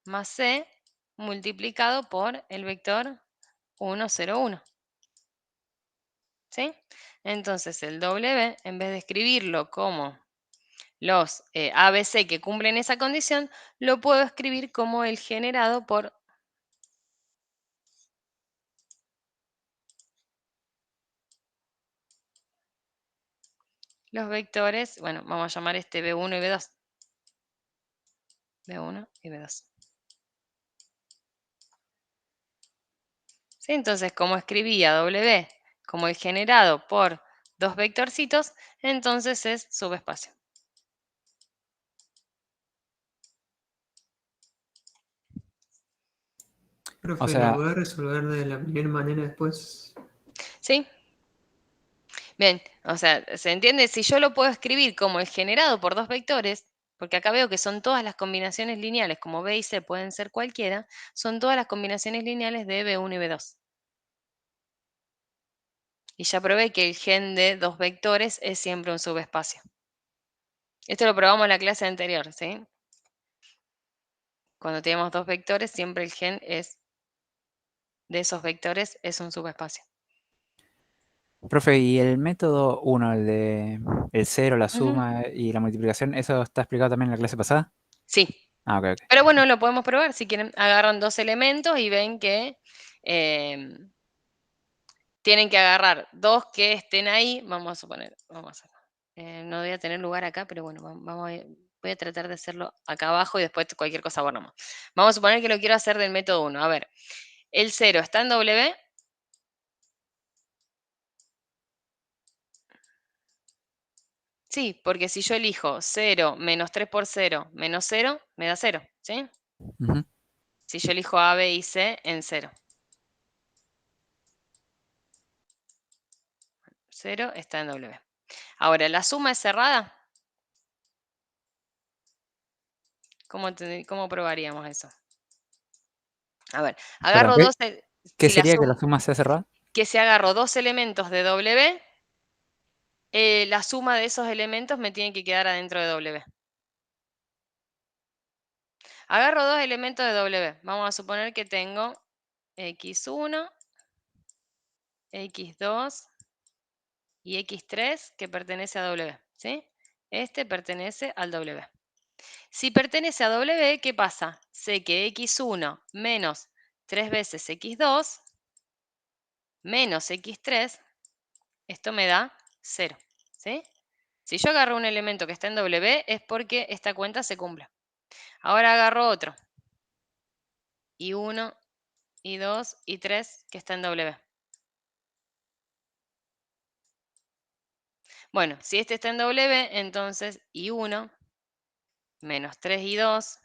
más C multiplicado por el vector 1, 0, 1. ¿Sí? Entonces el W, en vez de escribirlo como los ABC que cumplen esa condición, lo puedo escribir como el generado por los vectores, bueno, vamos a llamar este B1 y B2. B1 y B2. ¿Sí? Entonces, como escribía W como el generado por dos vectorcitos, entonces es subespacio. Profe, O sea, ¿lo voy a resolver de la primera manera después? ¿Sí? Bien, o sea, ¿se entiende? Si yo lo puedo escribir como el generado por dos vectores, porque acá veo que son todas las combinaciones lineales, como B y C pueden ser cualquiera, son todas las combinaciones lineales de B1 y B2. Y ya probé que el gen de dos vectores es siempre un subespacio. Esto lo probamos en la clase anterior, ¿sí? Cuando tenemos dos vectores, siempre el gen es de esos vectores es un subespacio. Profe, ¿y el método 1, el de el cero, la Ujú. suma y la multiplicación, eso está explicado también en la clase pasada? Sí. Ah, ok, ok. Pero bueno, lo podemos probar. Si quieren, agarran dos elementos y ven que tienen que agarrar dos que estén ahí. Vamos a suponer, no voy a tener lugar acá, pero bueno, voy a tratar de hacerlo acá abajo y después cualquier cosa borramos. Vamos a suponer que lo quiero hacer del método 1. A ver, el 0 está en W. Sí, porque si yo elijo 0 menos 3 por 0 menos 0, me da 0, ¿sí? Ujú. Si yo elijo A, B y C en 0. 0 está en W. Ahora, ¿la suma es cerrada? ¿Cómo probaríamos eso? A ver, agarro Perdón, dos. ¿qué Si la sería que la suma, suma sea cerrada? que si agarro dos elementos de W, la suma de esos elementos me tiene que quedar adentro de W. Agarro dos elementos de W. Vamos a suponer que tengo X1, X2 y X3 que pertenece a W, ¿sí? Este pertenece al W. Si pertenece a W, ¿qué pasa? Sé que X1 menos 3 veces X2 menos X3, esto me da 0, ¿sí? Si yo agarro un elemento que está en W es porque esta cuenta se cumple. Ahora agarro otro. Y1, Y2, Y3 que está en W. Bueno, si este está en W, entonces Y1 menos 3Y2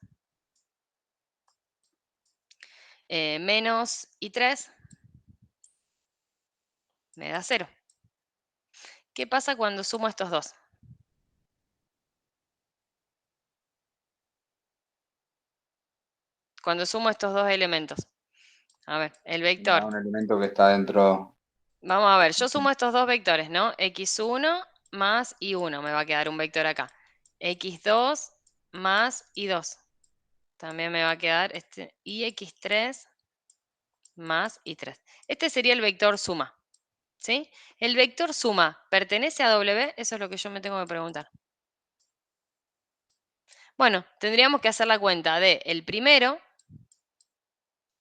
menos Y3 me da 0. ¿Qué pasa cuando sumo estos dos? Cuando sumo estos dos elementos. A ver, el Me da vector. un elemento que está dentro. Vamos a ver, yo sumo estos dos vectores, ¿no? X1 más Y1, me va a quedar un vector acá. X2 más Y2. También me va a quedar este. Y X3 más Y3. Este sería el vector suma. ¿Sí? ¿El vector suma pertenece a W? Eso es lo que yo me tengo que preguntar. Bueno, tendríamos que hacer la cuenta de el primero,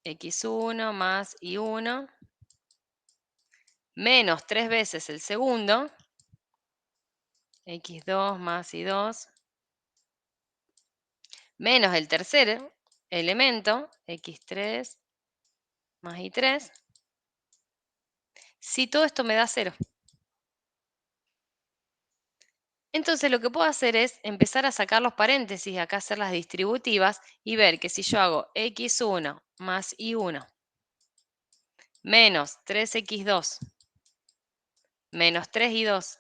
X1 más Y1, menos 3 veces el segundo, X2 más Y2, menos el tercer elemento, X3 más Y3, si todo esto me da 0. Entonces lo que puedo hacer es empezar a sacar los paréntesis, acá hacer las distributivas y ver que si yo hago X1 más Y1 menos 3X2 menos 3Y2,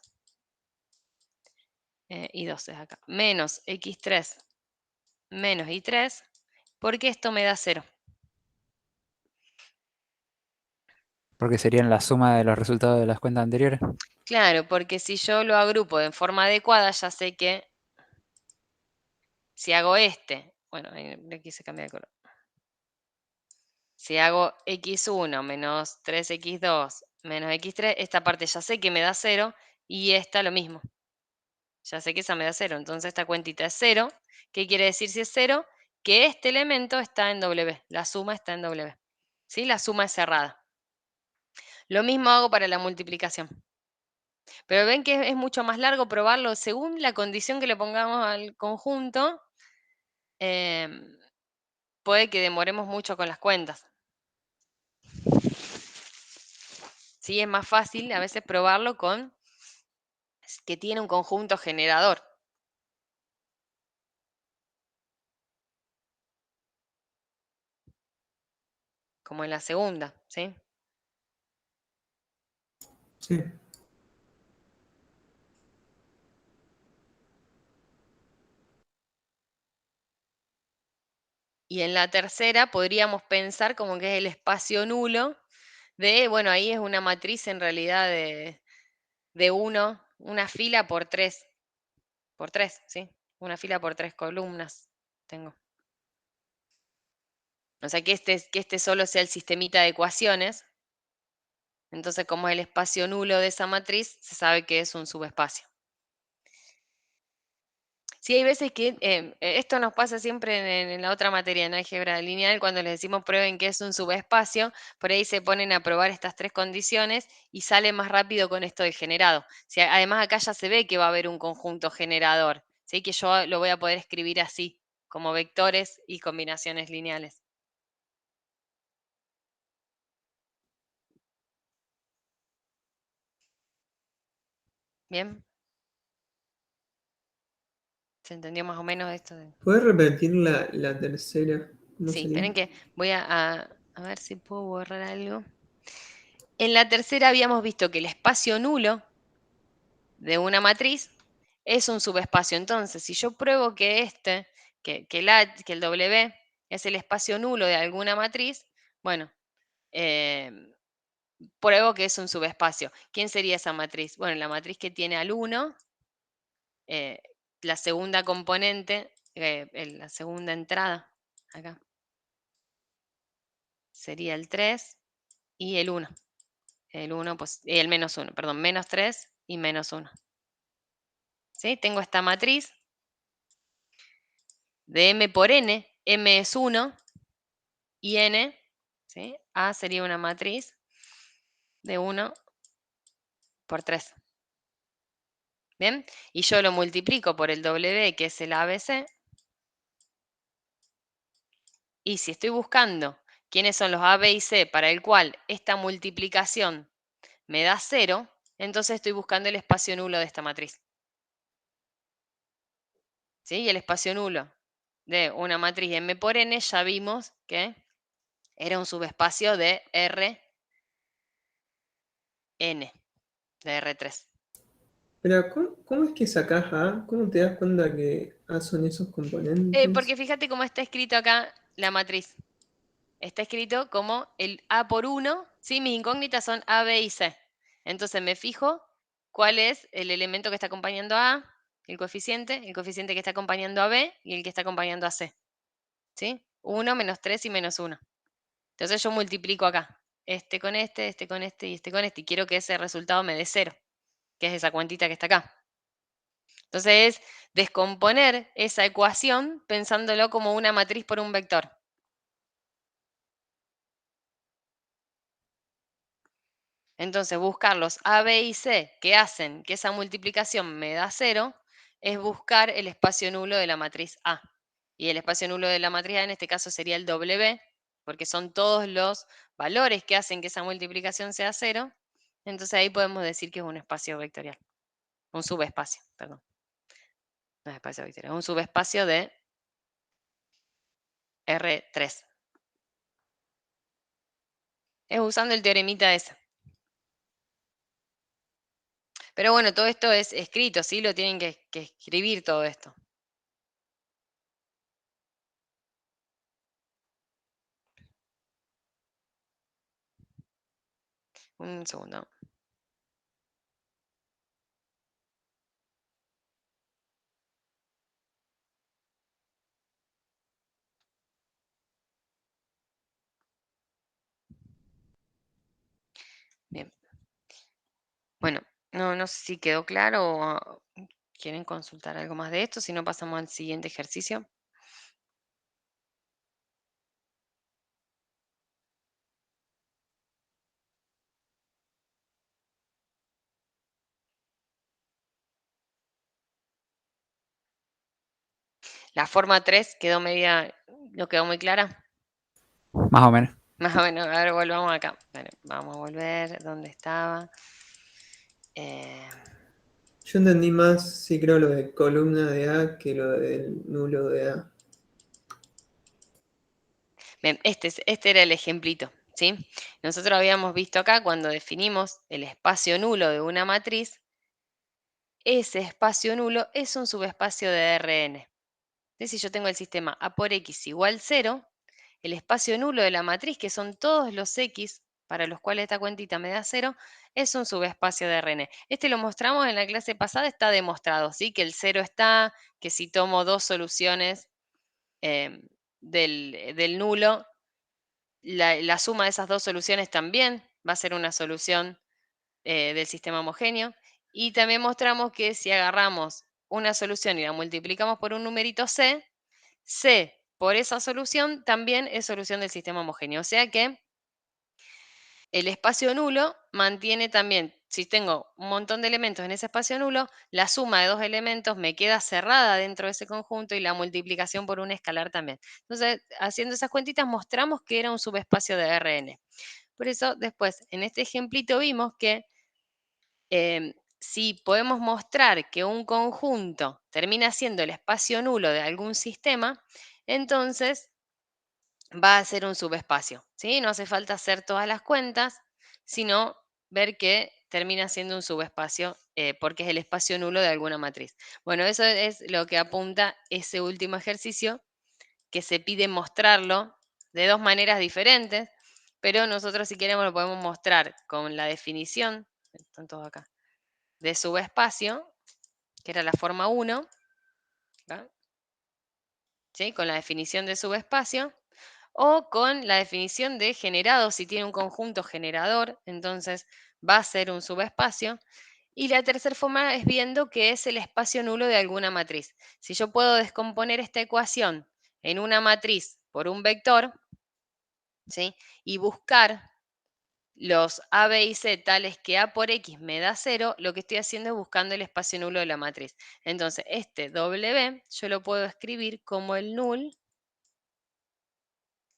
Y2 es acá, menos X3 menos Y3, porque esto me da 0. Porque serían la suma de los resultados de las cuentas anteriores. Claro, porque si yo lo agrupo de forma adecuada, ya sé que si hago bueno, ahí le quise cambiar de color. Si hago X1 menos 3X2 menos X3, esta parte ya sé que me da 0 y esta lo mismo. Ya sé que esa me da 0, entonces esta cuentita es 0. ¿Qué quiere decir si es 0? Que este elemento está en W, la suma está en W. ¿Sí? La suma es cerrada. Lo mismo hago para la multiplicación. Pero ven que es mucho más largo probarlo según la condición que le pongamos al conjunto. Puede que demoremos mucho con las cuentas. Sí, es más fácil a veces probarlo con que tiene un conjunto generador. Como en la segunda, ¿sí? Sí. Y en la tercera podríamos pensar como que es el espacio nulo bueno, ahí es una matriz en realidad de 1, una fila por 3. Por 3, ¿sí? Una fila por 3 columnas tengo. O sea, que este solo sea el sistemita de ecuaciones. Entonces, como es el espacio nulo de esa matriz, se sabe que es un subespacio. Sí, hay veces que esto nos pasa siempre en la otra materia, en álgebra lineal, cuando les decimos prueben que es un subespacio, por ahí se ponen a probar estas 3 condiciones y sale más rápido con esto del generado. Además, acá ya se ve que va a haber un conjunto generador, ¿sí? Que yo lo voy a poder escribir así, como vectores y combinaciones lineales. ¿Bien? ¿Se entendió más o menos esto? ¿Puedes repetir la tercera? ¿Cómo Sí, sería? esperen que voy a ver si puedo borrar algo. En la tercera habíamos visto que el espacio nulo de una matriz es un subespacio. Entonces, si yo pruebo que que el W es el espacio nulo de alguna matriz, bueno, pruebo que es un subespacio. ¿Quién sería esa matriz? Bueno, la matriz que tiene al 1, la segunda componente, la segunda entrada, acá, sería el 3 y el 1. El 1, pues, el menos 1, perdón, menos 3 y menos 1. ¿Sí? Tengo esta matriz de m por n, m es 1 y n, ¿sí? A sería una matriz de 1 por 3. ¿Bien? Y yo lo multiplico por el W, que es el ABC. Y si estoy buscando quiénes son los A, B y C para el cual esta multiplicación me da 0, entonces estoy buscando el espacio nulo de esta matriz. ¿Sí? Y el espacio nulo de una matriz m por n ya vimos que era un subespacio de Rn, de R3. Pero, ¿cómo es que sacás A? ¿Cómo te das cuenta que A son esos componentes? Porque fíjate cómo está escrito acá la matriz. Está escrito como el A por 1, ¿sí? Mis incógnitas son A, B y C. Entonces me fijo cuál es el elemento que está acompañando a A, el coeficiente que está acompañando a B y el que está acompañando a C. ¿Sí? 1, menos 3 y menos 1. Entonces yo multiplico acá. Este con este, este con este y este con este. Y quiero que ese resultado me dé 0, que es esa cuantita que está acá. Entonces es descomponer esa ecuación pensándolo como una matriz por un vector. Entonces buscar los A, B y C que hacen que esa multiplicación me da 0 es buscar el espacio nulo de la matriz A. Y el espacio nulo de la matriz A en este caso sería el W, porque son todos los valores que hacen que esa multiplicación sea 0. Entonces ahí podemos decir que es un espacio vectorial. Un subespacio, perdón. No es espacio vectorial, es un subespacio de R3. Es usando el teoremita ese. Pero bueno, todo esto es escrito, ¿sí? Lo tienen que escribir todo esto. Un segundo. Bien. Bueno, no sé si quedó claro o quieren consultar algo más de esto, si no pasamos al siguiente ejercicio. La forma 3 quedó no quedó muy clara. Más o menos. Más o menos, a ver, volvamos acá. Vale, vamos a volver, ¿dónde estaba? Yo entendí más, sí creo, lo de columna de A que lo del nulo de A. Bien, este era el ejemplito, ¿sí? Nosotros habíamos visto acá cuando definimos el espacio nulo de una matriz, ese espacio nulo es un subespacio de Rn. Si yo tengo el sistema A por X igual 0, el espacio nulo de la matriz, que son todos los X para los cuales esta cuentita me da 0, es un subespacio de Rn. Este lo mostramos en la clase pasada, está demostrado, ¿sí? Que el 0 está, que si tomo dos soluciones del nulo, la suma de esas dos soluciones también va a ser una solución del sistema homogéneo. Y también mostramos que si agarramos una solución y la multiplicamos por un numerito c, c por esa solución también es solución del sistema homogéneo. O sea que el espacio nulo mantiene también, si tengo un montón de elementos en ese espacio nulo, la suma de dos elementos me queda cerrada dentro de ese conjunto y la multiplicación por un escalar también. Entonces, haciendo esas cuentitas mostramos que era un subespacio de Rn. Por eso, después, en este ejemplito vimos que si podemos mostrar que un conjunto termina siendo el espacio nulo de algún sistema, entonces va a ser un subespacio, ¿sí? No hace falta hacer todas las cuentas, sino ver que termina siendo un subespacio porque es el espacio nulo de alguna matriz. Bueno, eso es lo que apunta ese último ejercicio, que se pide mostrarlo de dos maneras diferentes, pero nosotros si queremos lo podemos mostrar con la definición, están todos acá, de subespacio, que era la forma 1, ¿acá? ¿Sí? Con la definición de subespacio, o con la definición de generado, si tiene un conjunto generador, entonces va a ser un subespacio. Y la tercera forma es viendo que es el espacio nulo de alguna matriz. Si yo puedo descomponer esta ecuación en una matriz por un vector, ¿sí? Y buscar los A, B y C tales que A por X me da 0, lo que estoy haciendo es buscando el espacio nulo de la matriz. Entonces, este W yo lo puedo escribir como el null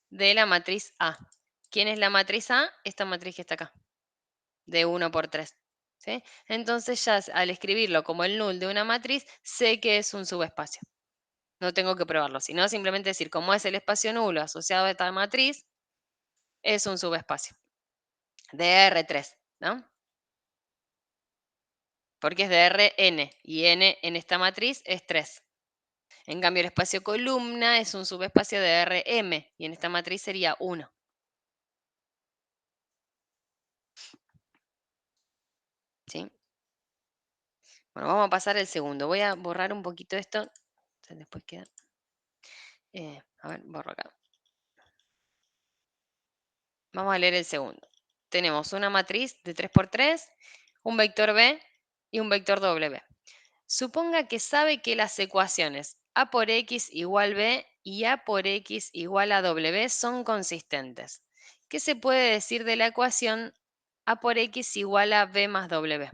de la matriz A. ¿Quién es la matriz A? Esta matriz que está acá, de 1 por 3. ¿Sí? Entonces ya al escribirlo como el null de una matriz, sé que es un subespacio. No tengo que probarlo, sino simplemente decir, como es el espacio nulo asociado a esta matriz, es un subespacio de R3, ¿no? Porque es de Rn, y n en esta matriz es 3. En cambio, el espacio columna es un subespacio de Rm, y en esta matriz sería 1. ¿Sí? Bueno, vamos a pasar al segundo. Voy a borrar un poquito esto. Después queda. A ver, borro acá. Vamos a leer el segundo. Tenemos una matriz de 3 por 3, un vector b y un vector w. Suponga que sabe que las ecuaciones a por x igual b y a por x igual a w son consistentes. ¿Qué se puede decir de la ecuación a por x igual a b más w?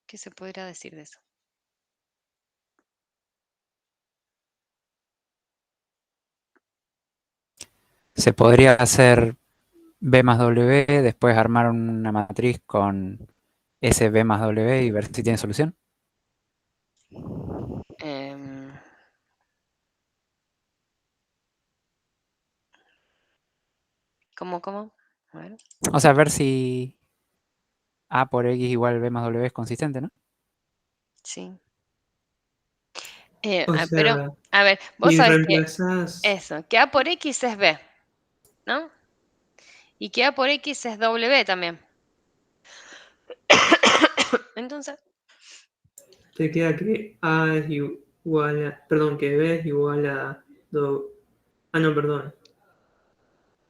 ¿Qué se podría decir de eso? Se podría hacer B más W, después armar una matriz con ese B más W y ver si tiene solución. ¿Cómo? A ver. O sea, ver si A por X igual B más W es consistente, ¿no? Sí. O Pero, sea, a ver, vos y sabés que reemplazás. eso, que A por X es B, ¿no? Y que A por X es W también. Entonces, Te queda que A es igual a. Perdón, que B es igual a. No, perdón.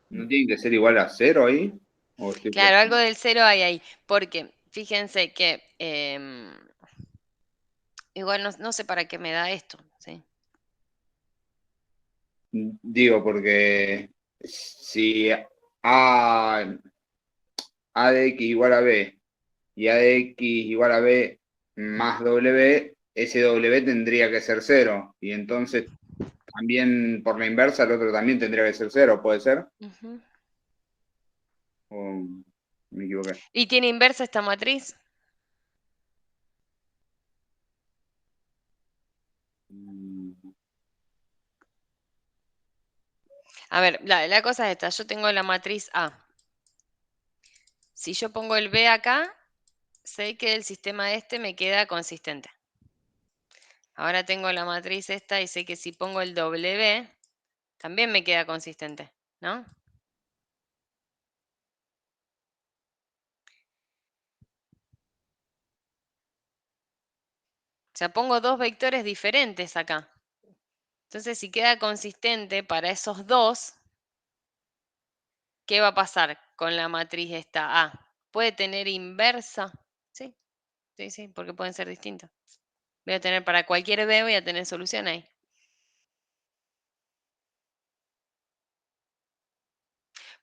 ¿No tiene que ser igual a 0 ahí? ¿O estoy claro, algo pensando? del 0 hay ahí, porque fíjense que igual no sé para qué me da esto, ¿sí? Digo, porque si A, A de X igual a B y A de X igual a B más W, ese W tendría que ser 0. Y entonces también por la inversa el otro también tendría que ser 0, ¿puede ser? Ujú. ¿O me equivoqué? ¿Y tiene inversa esta matriz? A ver, la cosa es esta, yo tengo la matriz A. Si yo pongo el B acá, sé que el sistema este me queda consistente. Ahora tengo la matriz esta y sé que si pongo el W, también me queda consistente, ¿no? O sea, pongo dos vectores diferentes acá. Entonces, si queda consistente para esos dos, ¿qué va a pasar con la matriz esta A? ¿Puede tener inversa? Sí, sí, sí, porque pueden ser distintos. Voy a tener para cualquier B, voy a tener solución ahí.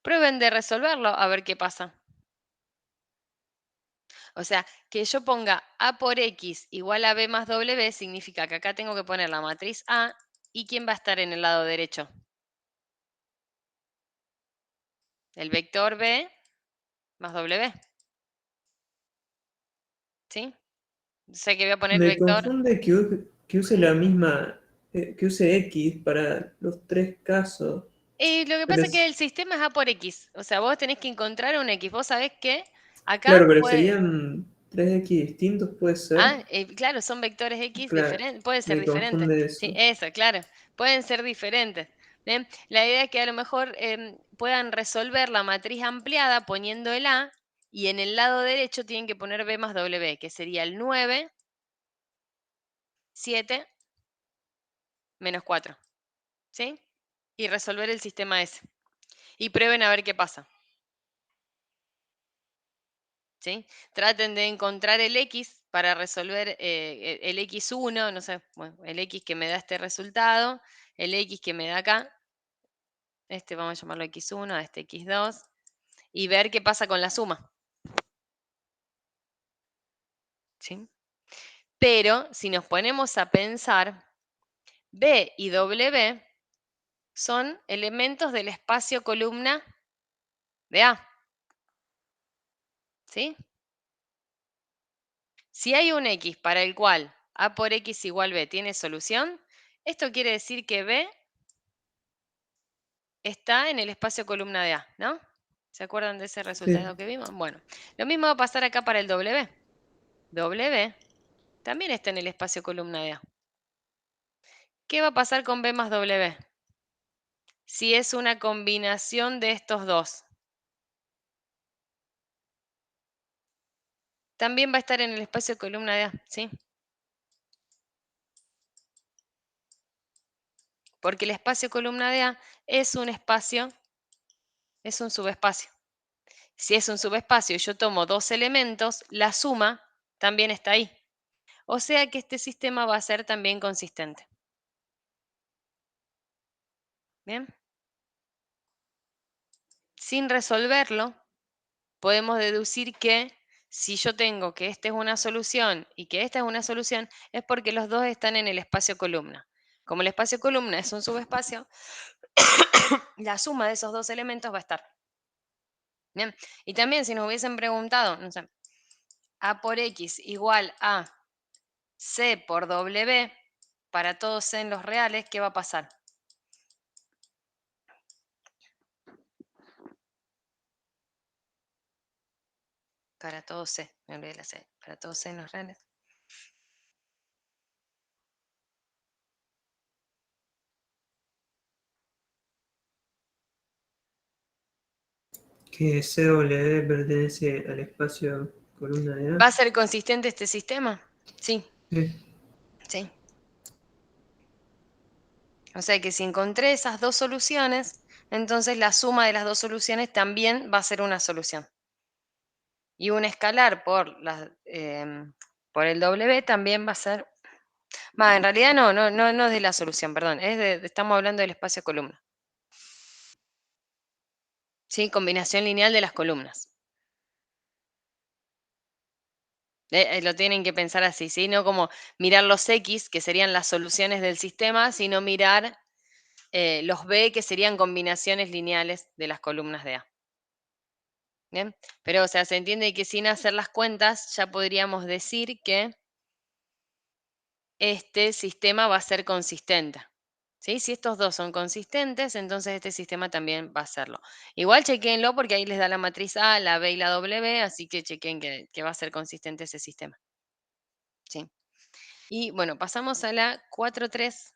Prueben de resolverlo a ver qué pasa. O sea, que yo ponga A por X igual a B más W significa que acá tengo que poner la matriz A y ¿quién va a estar en el lado derecho? El vector B más W. ¿Sí? Sé que voy a poner Me vector. confunde que use la misma, que use X para los tres casos. Lo que Pero pasa es que el sistema es A por X. O sea, vos tenés que encontrar un X. Vos sabés que acá claro, pero puede... serían 3X distintos, puede ser. Claro, son vectores X Claro, diferentes. Pueden ser me diferentes. confunde Sí, eso. eso, claro. Pueden ser diferentes. Bien, la idea es que a lo mejor puedan resolver la matriz ampliada poniendo el A y en el lado derecho tienen que poner B más W, que sería el 9, 7, menos 4. ¿Sí? Y resolver el sistema S. Y prueben a ver qué pasa. ¿Sí? Traten de encontrar el X para resolver el X1, no sé, bueno, el X que me da este resultado, el X que me da acá, este vamos a llamarlo X1, a este X2, y ver qué pasa con la suma. ¿Sí? Pero si nos ponemos a pensar, B y W son elementos del espacio columna de A. ¿Sí? Si hay un X para el cual A por X igual B tiene solución, esto quiere decir que B está en el espacio columna de A, ¿no? ¿Se acuerdan de ese resultado Sí. que vimos? Bueno, lo mismo va a pasar acá para el W. W también está en el espacio columna de A. ¿Qué va a pasar con B más W? Si es una combinación de estos dos. También va a estar en el espacio columna de A, ¿sí? Porque el espacio columna de A es un espacio, es un subespacio. Si es un subespacio y yo tomo dos elementos, la suma también está ahí. O sea que este sistema va a ser también consistente. ¿Bien? Sin resolverlo, podemos deducir que si yo tengo que esta es una solución y que esta es una solución, es porque los dos están en el espacio columna. Como el espacio columna es un subespacio, la suma de esos dos elementos va a estar. Bien, y también si nos hubiesen preguntado, no sé, A por X igual a C por W, para todos C en los reales, ¿qué va a pasar? Para todos C, me olvidé la C, para todos C en los reales. Que CW pertenece al espacio columna de ¿Va A. a ser consistente este sistema? Sí, Sí. sí. O sea que si encontré esas dos soluciones, entonces la suma de las dos soluciones también va a ser una solución. Y un escalar por el W también va a ser... en realidad no es de la solución, perdón. Estamos hablando del espacio columna. ¿Sí? Combinación lineal de las columnas. Lo tienen que pensar así, ¿sí? No como mirar los X, que serían las soluciones del sistema, sino mirar los B, que serían combinaciones lineales de las columnas de A. ¿Bien? Pero, o sea, se entiende que sin hacer las cuentas ya podríamos decir que este sistema va a ser consistente. ¿Sí? Si estos dos son consistentes, entonces este sistema también va a serlo. Igual chequenlo porque ahí les da la matriz A, la B y la W, así que chequen que va a ser consistente ese sistema. ¿Sí? Y bueno, pasamos a la 4.3,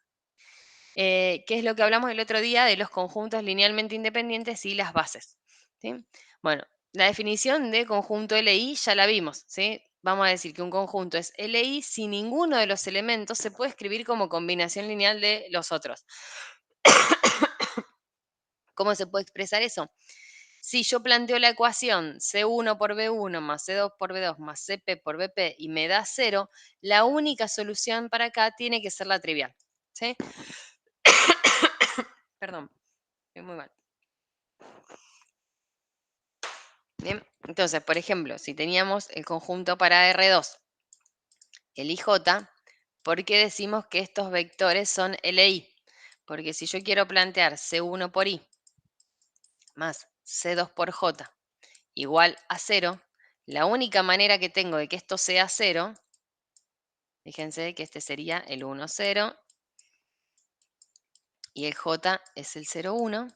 que es lo que hablamos el otro día de los conjuntos linealmente independientes y las bases. ¿Sí? Bueno, la definición de conjunto LI ya la vimos. ¿Sí? Vamos a decir que un conjunto es LI si ninguno de los elementos se puede escribir como combinación lineal de los otros. ¿Cómo se puede expresar eso? Si yo planteo la ecuación C1 por B1 más C2 por B2 más CP por BP y me da 0, la única solución para acá tiene que ser la trivial. ¿Sí? Perdón, estoy muy mal. Bien, entonces, por ejemplo, si teníamos el conjunto para R2, el IJ, ¿por qué decimos que estos vectores son LI? Porque si yo quiero plantear C1 por I más C2 por J igual a 0, la única manera que tengo de que esto sea 0, fíjense que este sería el 1, 0, y el J es el 0, 1.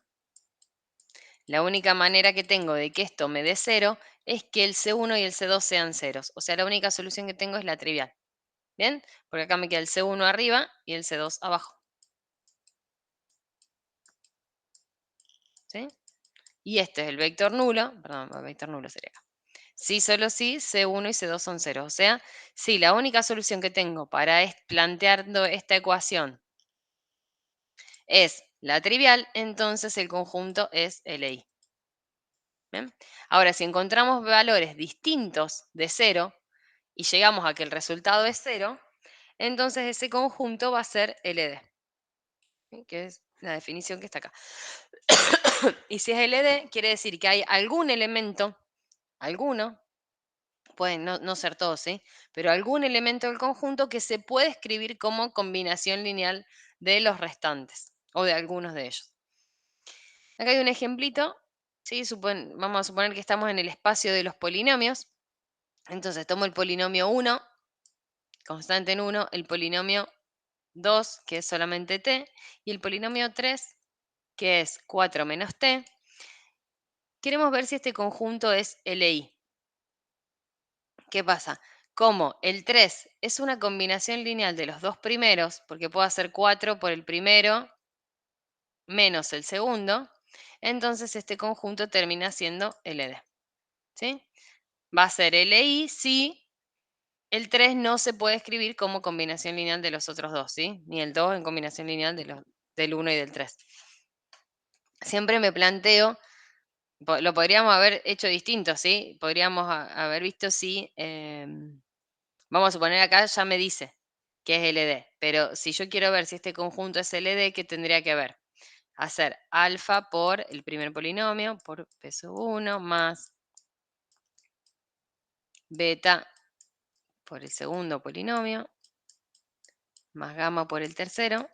La única manera que tengo de que esto me dé 0 es que el C1 y el C2 sean ceros. O sea, la única solución que tengo es la trivial. ¿Bien? Porque acá me queda el C1 arriba y el C2 abajo. ¿Sí? Y este es el vector nulo. Perdón, el vector nulo sería acá. Sí, solo sí, C1 y C2 son ceros. O sea, sí, la única solución que tengo para planteando esta ecuación es la trivial, entonces el conjunto es LI. ¿Bien? Ahora, si encontramos valores distintos de 0 y llegamos a que el resultado es 0, entonces ese conjunto va a ser LD, ¿sí? Que es la definición que está acá. Y si es LD, quiere decir que hay algún elemento, alguno, pueden no ser todos, ¿sí? Pero algún elemento del conjunto que se puede escribir como combinación lineal de los restantes, o de algunos de ellos. Acá hay un ejemplito, ¿sí? Vamos a suponer que estamos en el espacio de los polinomios. Entonces tomo el polinomio 1, constante en 1, el polinomio 2, que es solamente t, y el polinomio 3, que es 4 menos t. Queremos ver si este conjunto es LI. ¿Qué pasa? Como el 3 es una combinación lineal de los dos primeros, porque puedo hacer 4 por el primero menos el segundo, entonces este conjunto termina siendo LD. ¿Sí? Va a ser LI si el 3 no se puede escribir como combinación lineal de los otros dos, ¿sí? Ni el 2 en combinación lineal del 1 y del 3. Siempre me planteo, lo podríamos haber hecho distinto, ¿sí? Podríamos haber visto si, vamos a suponer acá ya me dice que es LD, pero si yo quiero ver si este conjunto es LD, ¿qué tendría que ver? Hacer alfa por el primer polinomio, por P sub 1, más beta por el segundo polinomio, más gamma por el tercero,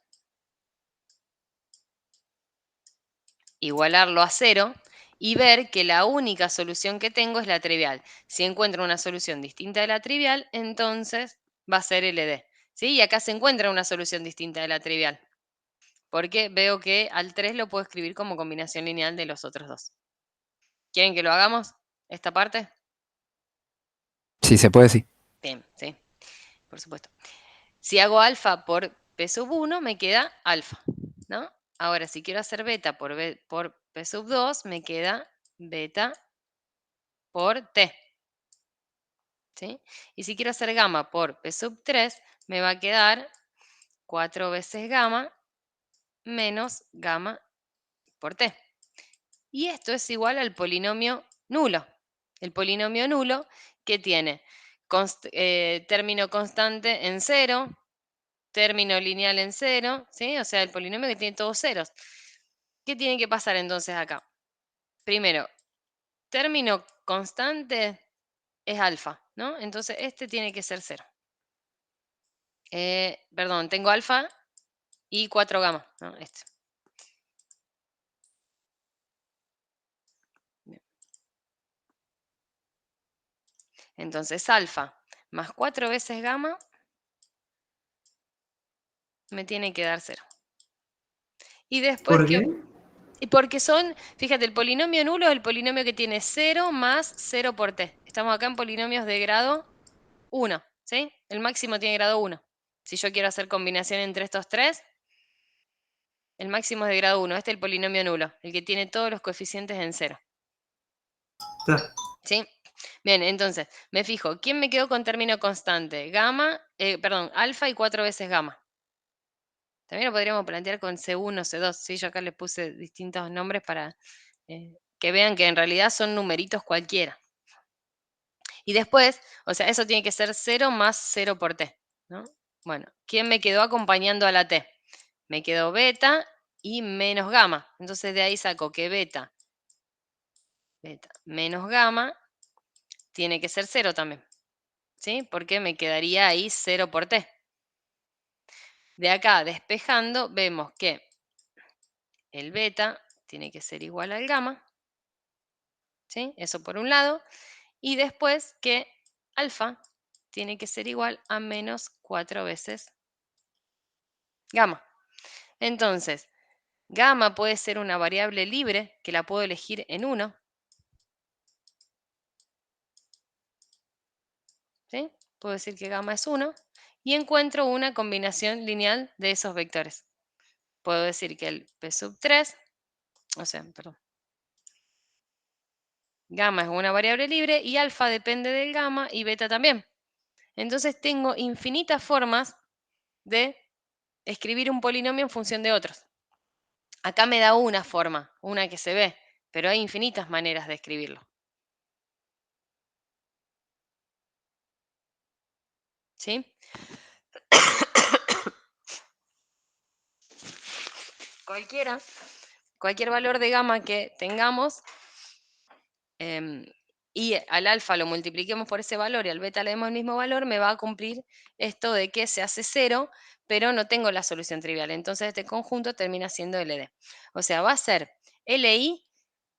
igualarlo a 0 y ver que la única solución que tengo es la trivial. Si encuentro una solución distinta de la trivial, entonces va a ser LD. ¿Sí? Y acá se encuentra una solución distinta de la trivial, porque veo que al 3 lo puedo escribir como combinación lineal de los otros dos. ¿Quieren que lo hagamos? ¿Esta parte? Sí, se puede, sí. Bien, sí, por supuesto. Si hago alfa por P sub 1, me queda alfa, ¿no? Ahora, si quiero hacer beta por P sub 2, me queda beta por T. ¿Sí? Y si quiero hacer gamma por P sub 3, me va a quedar 4 veces gamma menos gamma por T. Y esto es igual al polinomio nulo. El polinomio nulo que tiene término constante en 0, término lineal en 0, ¿sí? O sea, el polinomio que tiene todos ceros. ¿Qué tiene que pasar entonces acá? Primero, término constante es alfa, ¿no? Entonces este tiene que ser 0. Perdón, tengo alfa y 4 gamma, ¿no? Este. Bien. Entonces alfa más 4 veces gamma me tiene que dar 0. Y después ¿Por qué? y porque son, fíjate, el polinomio nulo es el polinomio que tiene 0 más 0 por t. Estamos acá en polinomios de grado 1, ¿sí? El máximo tiene grado 1. Si yo quiero hacer combinación entre estos tres, el máximo es de grado 1. Este es el polinomio nulo, el que tiene todos los coeficientes en 0. Claro. ¿Sí? Bien, entonces, me fijo, ¿quién me quedó con término constante? Alfa y 4 veces gamma. También lo podríamos plantear con C1, C2, ¿sí? Yo acá le puse distintos nombres para que vean que en realidad son numeritos cualquiera. Y después, o sea, eso tiene que ser 0 más 0 por t, ¿no? Bueno, ¿quién me quedó acompañando a la t? Me quedó beta y menos gamma. Entonces de ahí saco que beta menos gamma tiene que ser 0 también, ¿sí? Porque me quedaría ahí 0 por t. De acá, despejando, vemos que el beta tiene que ser igual al gamma, ¿sí? Eso por un lado. Y después que alfa tiene que ser igual a menos 4 veces gamma. Entonces, gamma puede ser una variable libre que la puedo elegir en 1. ¿Sí? Puedo decir que gamma es 1 y encuentro una combinación lineal de esos vectores. Puedo decir que el P sub 3, gamma es una variable libre y alfa depende del gamma y beta también. Entonces tengo infinitas formas de escribir un polinomio en función de otros. Acá me da una forma, una que se ve, pero hay infinitas maneras de escribirlo. ¿Sí? Cualquier valor de gamma que tengamos, y al alfa lo multipliquemos por ese valor y al beta le demos el mismo valor, me va a cumplir esto de que se hace 0, pero no tengo la solución trivial. Entonces este conjunto termina siendo LD. O sea, va a ser LI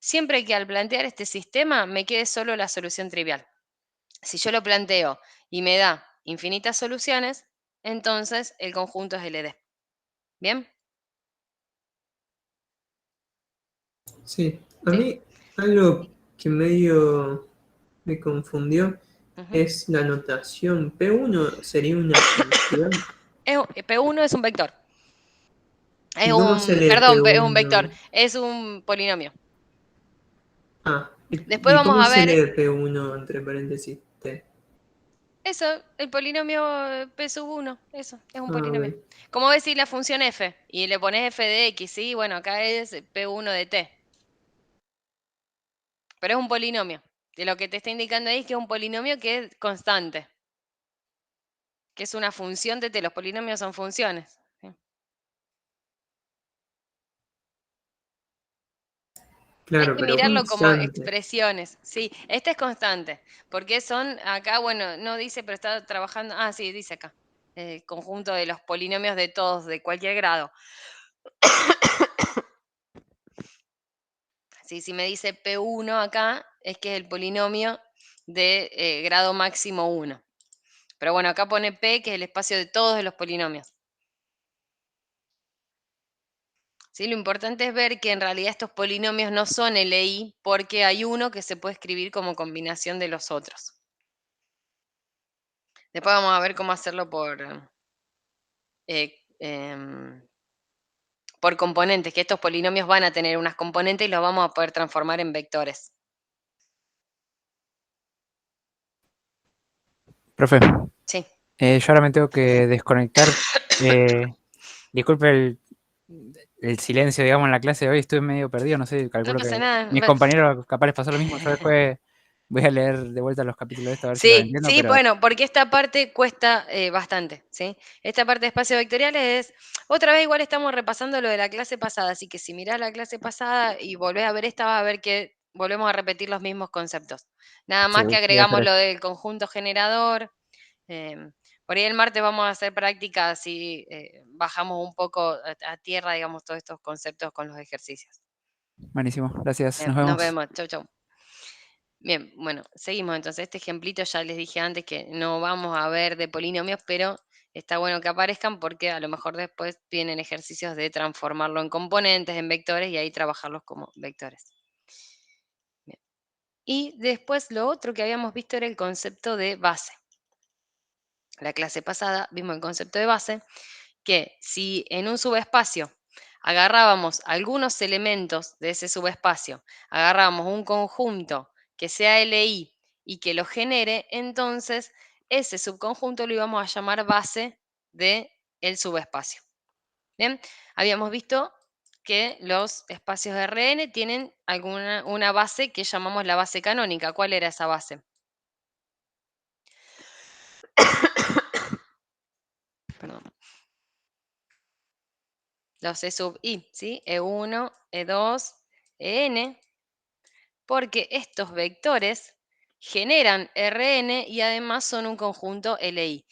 siempre que al plantear este sistema me quede solo la solución trivial. Si yo lo planteo y me da infinitas soluciones, entonces el conjunto es LD. ¿Bien? Sí, a Sí. mí algo que medio me confundió Ujú. es la notación. P1 sería una función. P1 es un vector. ¿Y cómo se lee Es un vector, P1? es un polinomio. Ah, Después ¿y vamos cómo a se ver lee P1 entre paréntesis T? eso, el polinomio P sub 1, eso, es un Ah, polinomio. ok. Como decir la función f y le pones f de x, ¿sí? Bueno, acá es P1 de t. Pero es un polinomio. De lo que te está indicando ahí es que es un polinomio que es constante. Que es una función de t. Los polinomios son funciones. ¿Sí? Hay Claro, que pero mirarlo como constante. expresiones. Sí, este es constante. Porque son acá, bueno, no dice, pero está trabajando. Ah, sí, dice acá. Conjunto de los polinomios de todos, de cualquier grado. Sí, si me dice P1 acá, es que es el polinomio de grado máximo 1. Pero bueno, acá pone P, que es el espacio de todos los polinomios. ¿Sí? Lo importante es ver que en realidad estos polinomios no son LI porque hay uno que se puede escribir como combinación de los otros. Después vamos a ver cómo hacerlo por componentes, que estos polinomios van a tener unas componentes y los vamos a poder transformar en vectores. Profe, Sí. yo ahora me tengo que desconectar. Disculpe el silencio, digamos, en la clase de hoy. Estuve medio perdido, no sé, No calculo pasa que nada. mis compañeros capaz les pasó lo mismo. Yo después voy a leer de vuelta los capítulos de esto a ver si los Sí, entiendo, sí, pero bueno, porque esta parte cuesta bastante, ¿sí? Esta parte de espacios vectoriales es, otra vez igual estamos repasando lo de la clase pasada, así que si mirás la clase pasada y volvés a ver esta, vas a ver que volvemos a repetir los mismos conceptos. Nada sí, más que voy a hacer agregamos lo eso. del conjunto generador. Por ahí el martes vamos a hacer prácticas y bajamos un poco a tierra, digamos, todos estos conceptos con los ejercicios. Buenísimo, gracias, Bien, nos nos vemos. vemos, chau, chau. Bien, bueno, seguimos entonces. Este ejemplito ya les dije antes que no vamos a ver de polinomios, pero está bueno que aparezcan porque a lo mejor después vienen ejercicios de transformarlo en componentes, en vectores y ahí trabajarlos como vectores. Bien. Y después lo otro que habíamos visto era el concepto de base. la clase pasada vimos el concepto de base, que si en un subespacio agarrábamos algunos elementos de ese subespacio, agarrábamos un conjunto que sea LI y que lo genere, entonces ese subconjunto lo íbamos a llamar base del subespacio. Bien, habíamos visto que los espacios Rn tienen una base que llamamos la base canónica. ¿Cuál era esa base? Perdón. Los E sub I, ¿sí? E1, E2, En, porque estos vectores generan Rn y además son un conjunto Li.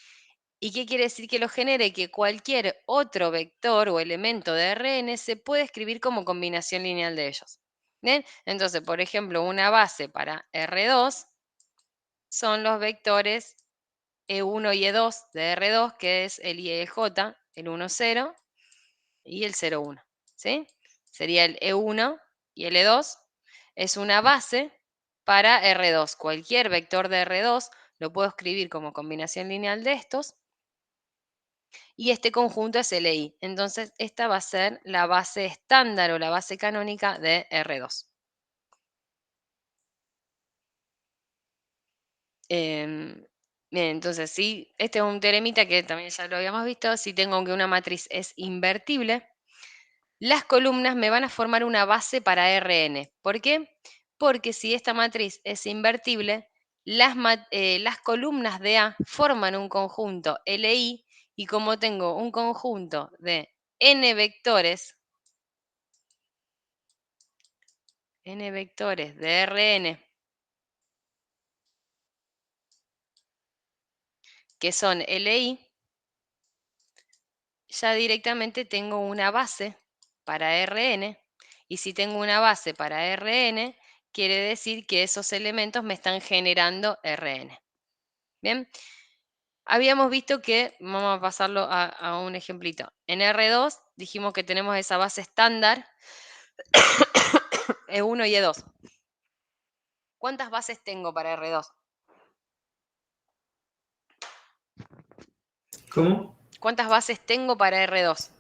¿Y qué quiere decir que lo genere? Que cualquier otro vector o elemento de Rn se puede escribir como combinación lineal de ellos. ¿Bien? Entonces, por ejemplo, una base para R2 son los vectores E1 y E2 de R2, que es el I y el J, el 1, 0 y el 0, 1. ¿Sí? Sería el E1 y el E2. Es una base para R2. Cualquier vector de R2 lo puedo escribir como combinación lineal de estos. Y este conjunto es LI. Entonces, esta va a ser la base estándar o la base canónica de R2. Bien, entonces, si este es un teoremita que también ya lo habíamos visto, si tengo que una matriz es invertible, las columnas me van a formar una base para Rn. ¿Por qué? Porque si esta matriz es invertible, las columnas de A forman un conjunto Li y como tengo un conjunto de n vectores de Rn que son Li, ya directamente tengo una base para Rn, y si tengo una base para Rn, quiere decir que esos elementos me están generando Rn. Bien, habíamos visto que, vamos a pasarlo a un ejemplito. En R2 dijimos que tenemos esa base estándar, E1 y E2. ¿Cuántas bases tengo para R2? ¿Cómo? ¿Cuántas bases tengo para R2?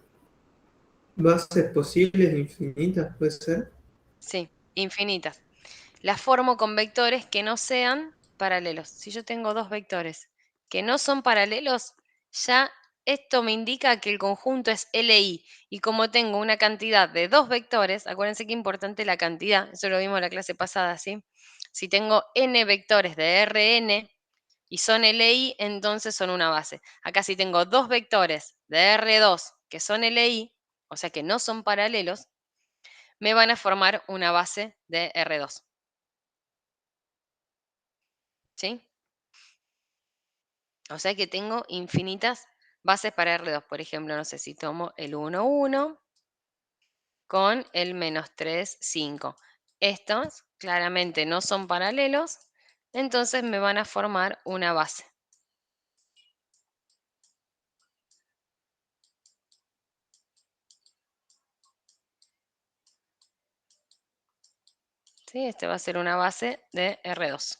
¿Bases posibles infinitas, puede ser? Sí, infinitas. Las formo con vectores que no sean paralelos. Si yo tengo dos vectores que no son paralelos, ya esto me indica que el conjunto es LI. Y como tengo una cantidad de dos vectores, acuérdense que es importante la cantidad, eso lo vimos en la clase pasada, ¿sí? Si tengo n vectores de Rn y son LI, entonces son una base. Acá si tengo dos vectores de R2 que son LI, o sea que no son paralelos, me van a formar una base de R2. ¿Sí? O sea que tengo infinitas bases para R2. Por ejemplo, no sé si tomo el 1, 1 con el -3, 5. Estos claramente no son paralelos, entonces me van a formar una base. ¿Sí? Este va a ser una base de R2.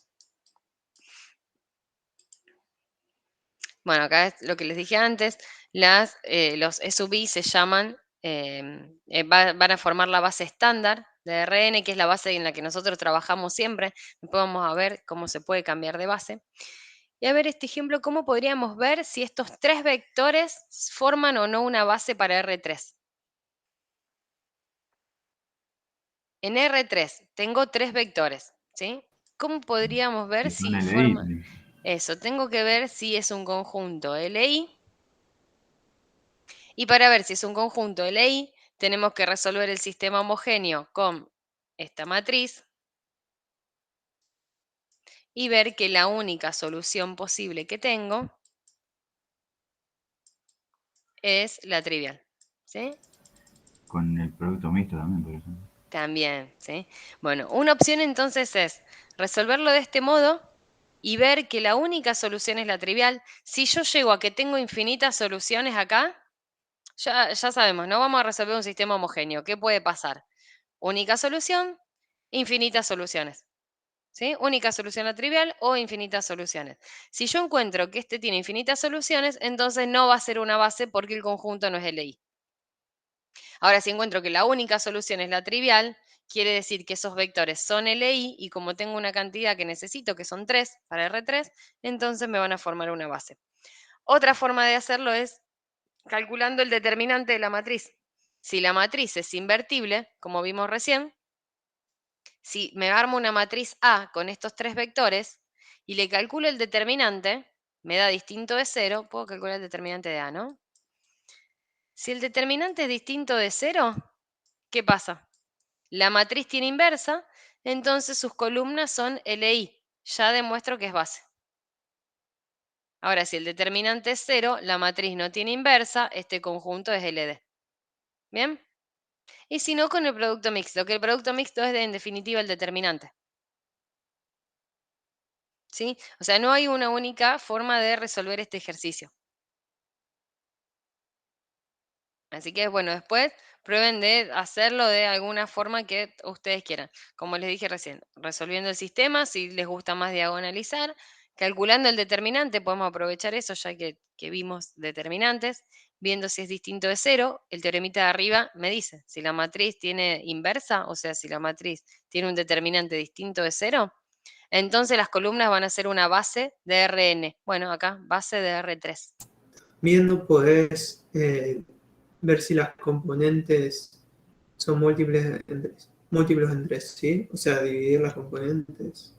Bueno, acá es lo que les dije antes, los E sub I se llaman, van a formar la base estándar de Rn, que es la base en la que nosotros trabajamos siempre. Después vamos a ver cómo se puede cambiar de base. Y a ver este ejemplo, ¿cómo podríamos ver si estos tres vectores forman o no una base para R3? En R3 tengo tres vectores, ¿sí? ¿Cómo podríamos ver Que son si LI. forman? Eso, tengo que ver si es un conjunto LI. Y para ver si es un conjunto LI, tenemos que resolver el sistema homogéneo con esta matriz y ver que la única solución posible que tengo es la trivial. ¿Sí? Con el producto mixto también, por ejemplo. También, ¿sí? Bueno, una opción entonces es resolverlo de este modo y ver que la única solución es la trivial. Si yo llego a que tengo infinitas soluciones acá, ya sabemos, no vamos a resolver un sistema homogéneo. ¿Qué puede pasar? Única solución, infinitas soluciones. ¿sí? Única solución a trivial o infinitas soluciones. Si yo encuentro que este tiene infinitas soluciones, entonces no va a ser una base porque el conjunto no es LI. Ahora, si encuentro que la única solución es la trivial, quiere decir que esos vectores son LI y como tengo una cantidad que necesito, que son 3 para R3, entonces me van a formar una base. Otra forma de hacerlo es calculando el determinante de la matriz. Si la matriz es invertible, como vimos recién, si me armo una matriz A con estos 3 vectores y le calculo el determinante, me da distinto de 0, puedo calcular el determinante de A, ¿no? Si el determinante es distinto de 0, ¿qué pasa? La matriz tiene inversa, entonces sus columnas son LI. Ya demuestro que es base. Ahora, si el determinante es 0, la matriz no tiene inversa, este conjunto es LD. ¿Bien? Y si no, con el producto mixto, que el producto mixto es en definitiva el determinante. ¿Sí? O sea, no hay una única forma de resolver este ejercicio. Así que, bueno, después prueben de hacerlo de alguna forma que ustedes quieran. Como les dije recién, resolviendo el sistema, si les gusta más diagonalizar, calculando el determinante, podemos aprovechar eso ya que vimos determinantes, viendo si es distinto de 0, el teoremita de arriba me dice, si la matriz tiene inversa, o sea, si la matriz tiene un determinante distinto de 0, entonces las columnas van a ser una base de Rn. Bueno, acá, base de R3. Viendo podés ver si las componentes son múltiples en 3, ¿sí? O sea, dividir las componentes.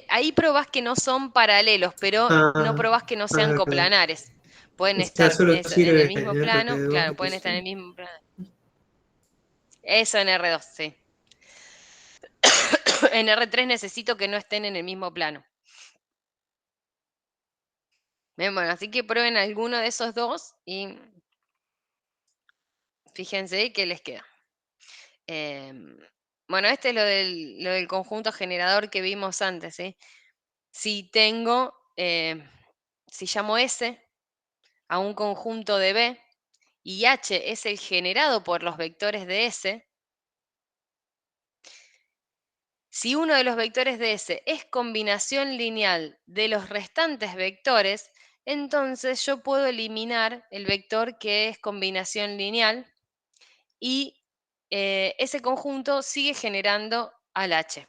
Ahí probás que no son paralelos, pero no probás que no sean verdad. coplanares. Pueden O sea, estar solo en el sirve mismo en plano, RT2 claro, pueden eso. estar en el mismo plano. Eso en R2, sí. En R3 necesito que no estén en el mismo plano. Bien, bueno, así que prueben alguno de esos dos y fíjense qué les queda. Bueno, este es lo del conjunto generador que vimos antes, ¿sí? Si tengo, si llamo S a un conjunto de B y H es el generado por los vectores de S, si uno de los vectores de S es combinación lineal de los restantes vectores, entonces yo puedo eliminar el vector que es combinación lineal y ese conjunto sigue generando al H.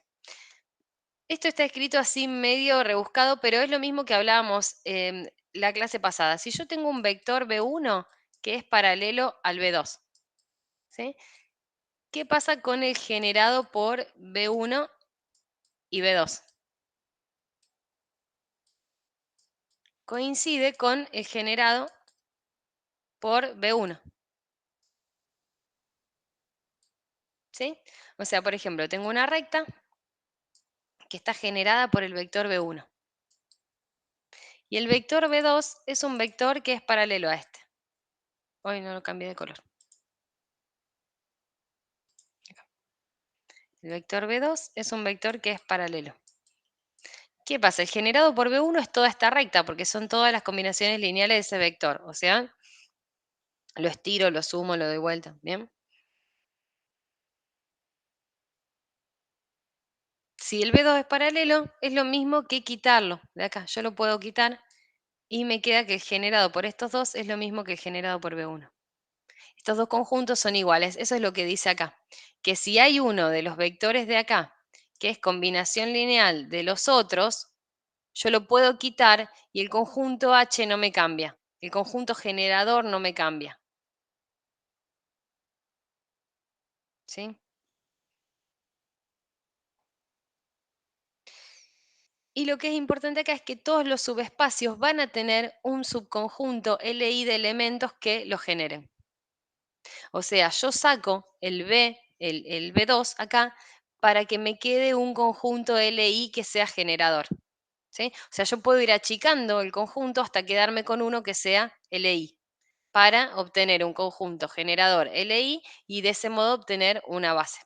Esto está escrito así medio rebuscado, pero es lo mismo que hablábamos en la clase pasada. Si yo tengo un vector B1 que es paralelo al B2, ¿sí? ¿Qué pasa con el generado por B1 y B2? Coincide con el generado por B1. ¿Sí? O sea, por ejemplo, tengo una recta que está generada por el vector B1. Y el vector B2 es un vector que es paralelo a este. Hoy no lo cambié de color. El vector B2 es un vector que es paralelo. ¿Qué pasa? El generado por B1 es toda esta recta, porque son todas las combinaciones lineales de ese vector. O sea, lo estiro, lo sumo, lo doy vuelta. ¿Bien? Si el B2 es paralelo, es lo mismo que quitarlo. De acá, yo lo puedo quitar y me queda que el generado por estos dos es lo mismo que el generado por B1. Estos dos conjuntos son iguales. Eso es lo que dice acá. Que si hay uno de los vectores de acá, que es combinación lineal de los otros, yo lo puedo quitar y el conjunto H no me cambia. El conjunto generador no me cambia. ¿Sí? Y lo que es importante acá es que todos los subespacios van a tener un subconjunto LI de elementos que lo generen. O sea, yo saco el B2 acá para que me quede un conjunto LI que sea generador. ¿Sí? O sea, yo puedo ir achicando el conjunto hasta quedarme con uno que sea LI para obtener un conjunto generador LI y de ese modo obtener una base.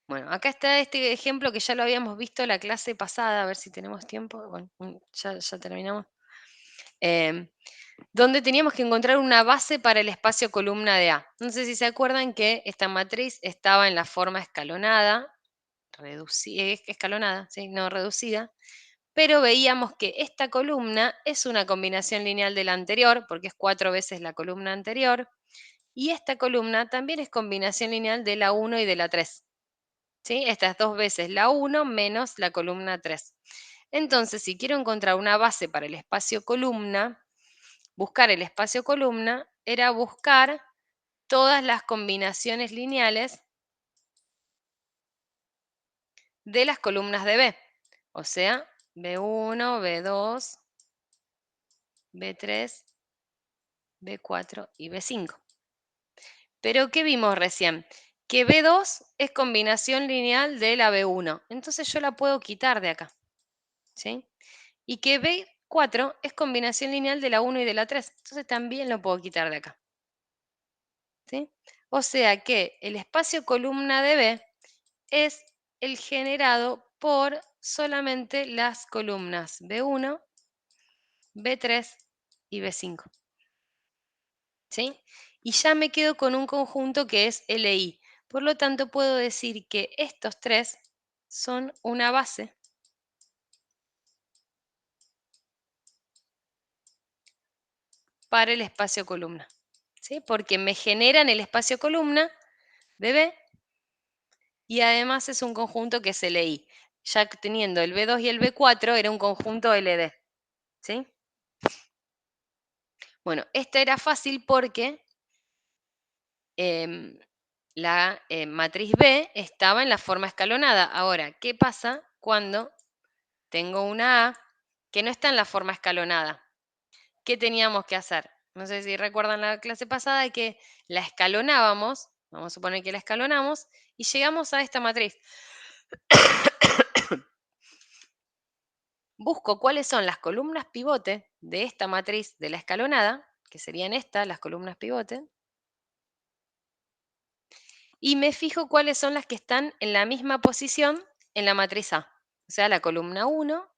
Bueno, acá está este ejemplo que ya lo habíamos visto la clase pasada, a ver si tenemos tiempo. Bueno, ya terminamos. donde teníamos que encontrar una base para el espacio columna de A. No sé si se acuerdan que esta matriz estaba en la forma escalonada, escalonada, ¿sí? No reducida, pero veíamos que esta columna es una combinación lineal de la anterior, porque es 4 veces la columna anterior, y esta columna también es combinación lineal de la 1 y de la 3. ¿Sí? Estas 2 veces la 1 menos la columna 3. Entonces, si quiero encontrar una base para el espacio columna, buscar el espacio columna era buscar todas las combinaciones lineales de las columnas de B. O sea, B1, B2, B3, B4 y B5. Pero, ¿qué vimos recién? Que B2 es combinación lineal de la B1. Entonces yo la puedo quitar de acá. ¿Sí? Y que B4 es combinación lineal de la 1 y de la 3. Entonces también lo puedo quitar de acá. ¿Sí? O sea que el espacio columna de B es el generado por solamente las columnas B1, B3 y B5. ¿Sí? Y ya me quedo con un conjunto que es LI. Por lo tanto, puedo decir que estos tres son una base para el espacio columna. ¿Sí? Porque me generan el espacio columna de B y además es un conjunto que es LI. Ya teniendo el B2 y el B4 era un conjunto LD. ¿Sí? Bueno, esta era fácil porque la matriz B estaba en la forma escalonada. Ahora, ¿qué pasa cuando tengo una A que no está en la forma escalonada? ¿Qué teníamos que hacer? No sé si recuerdan la clase pasada que la escalonábamos, vamos a suponer que la escalonamos, y llegamos a esta matriz. Busco cuáles son las columnas pivote de esta matriz de la escalonada, que serían estas, las columnas pivote, y me fijo cuáles son las que están en la misma posición en la matriz A. O sea, la columna 1,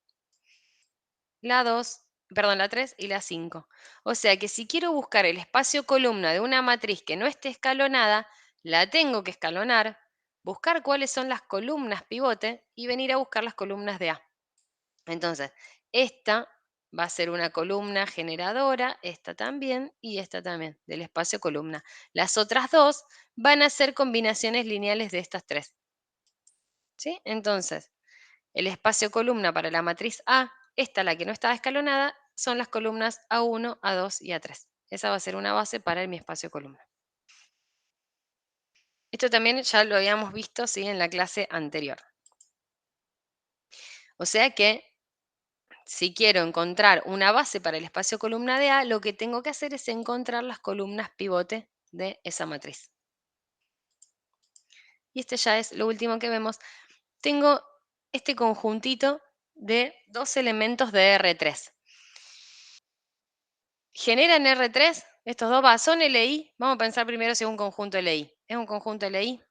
la 2, perdón, la 3 y la 5. O sea que si quiero buscar el espacio columna de una matriz que no esté escalonada, la tengo que escalonar, buscar cuáles son las columnas pivote y venir a buscar las columnas de A. Entonces, esta va a ser una columna generadora, esta también y esta también, del espacio columna. Las otras dos van a ser combinaciones lineales de estas tres. ¿Sí? Entonces, el espacio columna para la matriz A, esta la que no estaba escalonada, son las columnas A1, A2 y A3. Esa va a ser una base para mi espacio columna. Esto también ya lo habíamos visto, ¿sí?, en la clase anterior. O sea que si quiero encontrar una base para el espacio columna de A, lo que tengo que hacer es encontrar las columnas pivote de esa matriz. Y este ya es lo último que vemos. Tengo este conjuntito de dos elementos de R3. ¿Generan R3? Estos dos son LI. Vamos a pensar primero si es un conjunto LI. ¿Es un conjunto LI?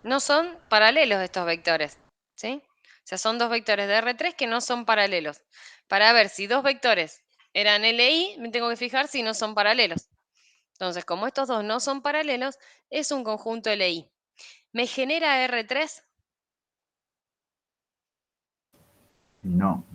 No son paralelos estos vectores, ¿sí? O sea, son dos vectores de R3 que no son paralelos. Para ver si dos vectores eran LI, me tengo que fijar si no son paralelos. Entonces, como estos dos no son paralelos, es un conjunto LI. ¿Me genera R3? No.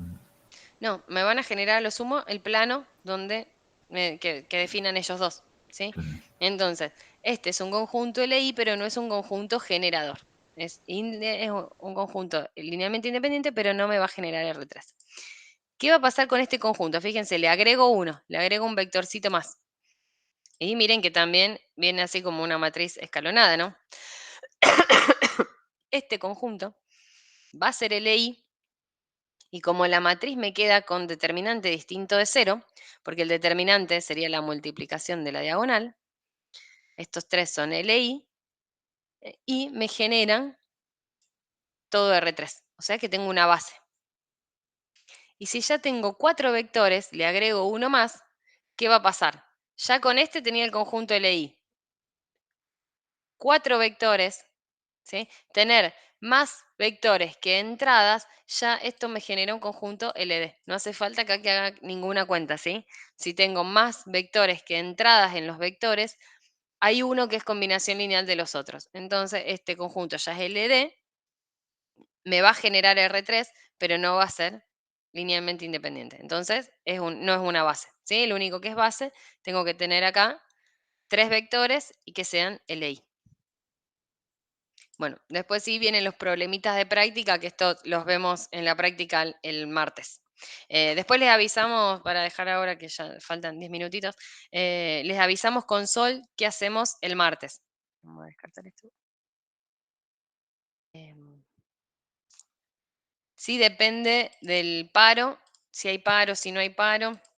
No, me van a generar a lo sumo el plano donde que definan ellos dos, ¿sí? Claro. Entonces, este es un conjunto LI, pero no es un conjunto generador. Es un conjunto linealmente independiente, pero no me va a generar R3. ¿Qué va a pasar con este conjunto? Fíjense, le agrego uno, le agrego un vectorcito más. Y miren que también viene así como una matriz escalonada, ¿no? Este conjunto va a ser LI, y como la matriz me queda con determinante distinto de 0, porque el determinante sería la multiplicación de la diagonal, estos tres son LI, y me generan todo R3. O sea que tengo una base. Y si ya tengo 4 vectores, le agrego uno más, ¿qué va a pasar? Ya con este tenía el conjunto LI. 4 vectores, ¿sí? Tener más vectores que entradas, ya esto me genera un conjunto LD. No hace falta acá que haga ninguna cuenta, ¿sí? Si tengo más vectores que entradas en los vectores, hay uno que es combinación lineal de los otros. Entonces, este conjunto ya es LD, me va a generar R3, pero no va a ser linealmente independiente. Entonces, no es una base, ¿sí? Lo único que es base, tengo que tener acá 3 vectores y que sean LI. Bueno, después sí vienen los problemitas de práctica, que esto los vemos en la práctica el martes. Después les avisamos, para dejar ahora que ya faltan 10 minutitos, les avisamos con Sol qué hacemos el martes. Vamos a descartar esto. Sí, depende del paro, si hay paro, si no hay paro.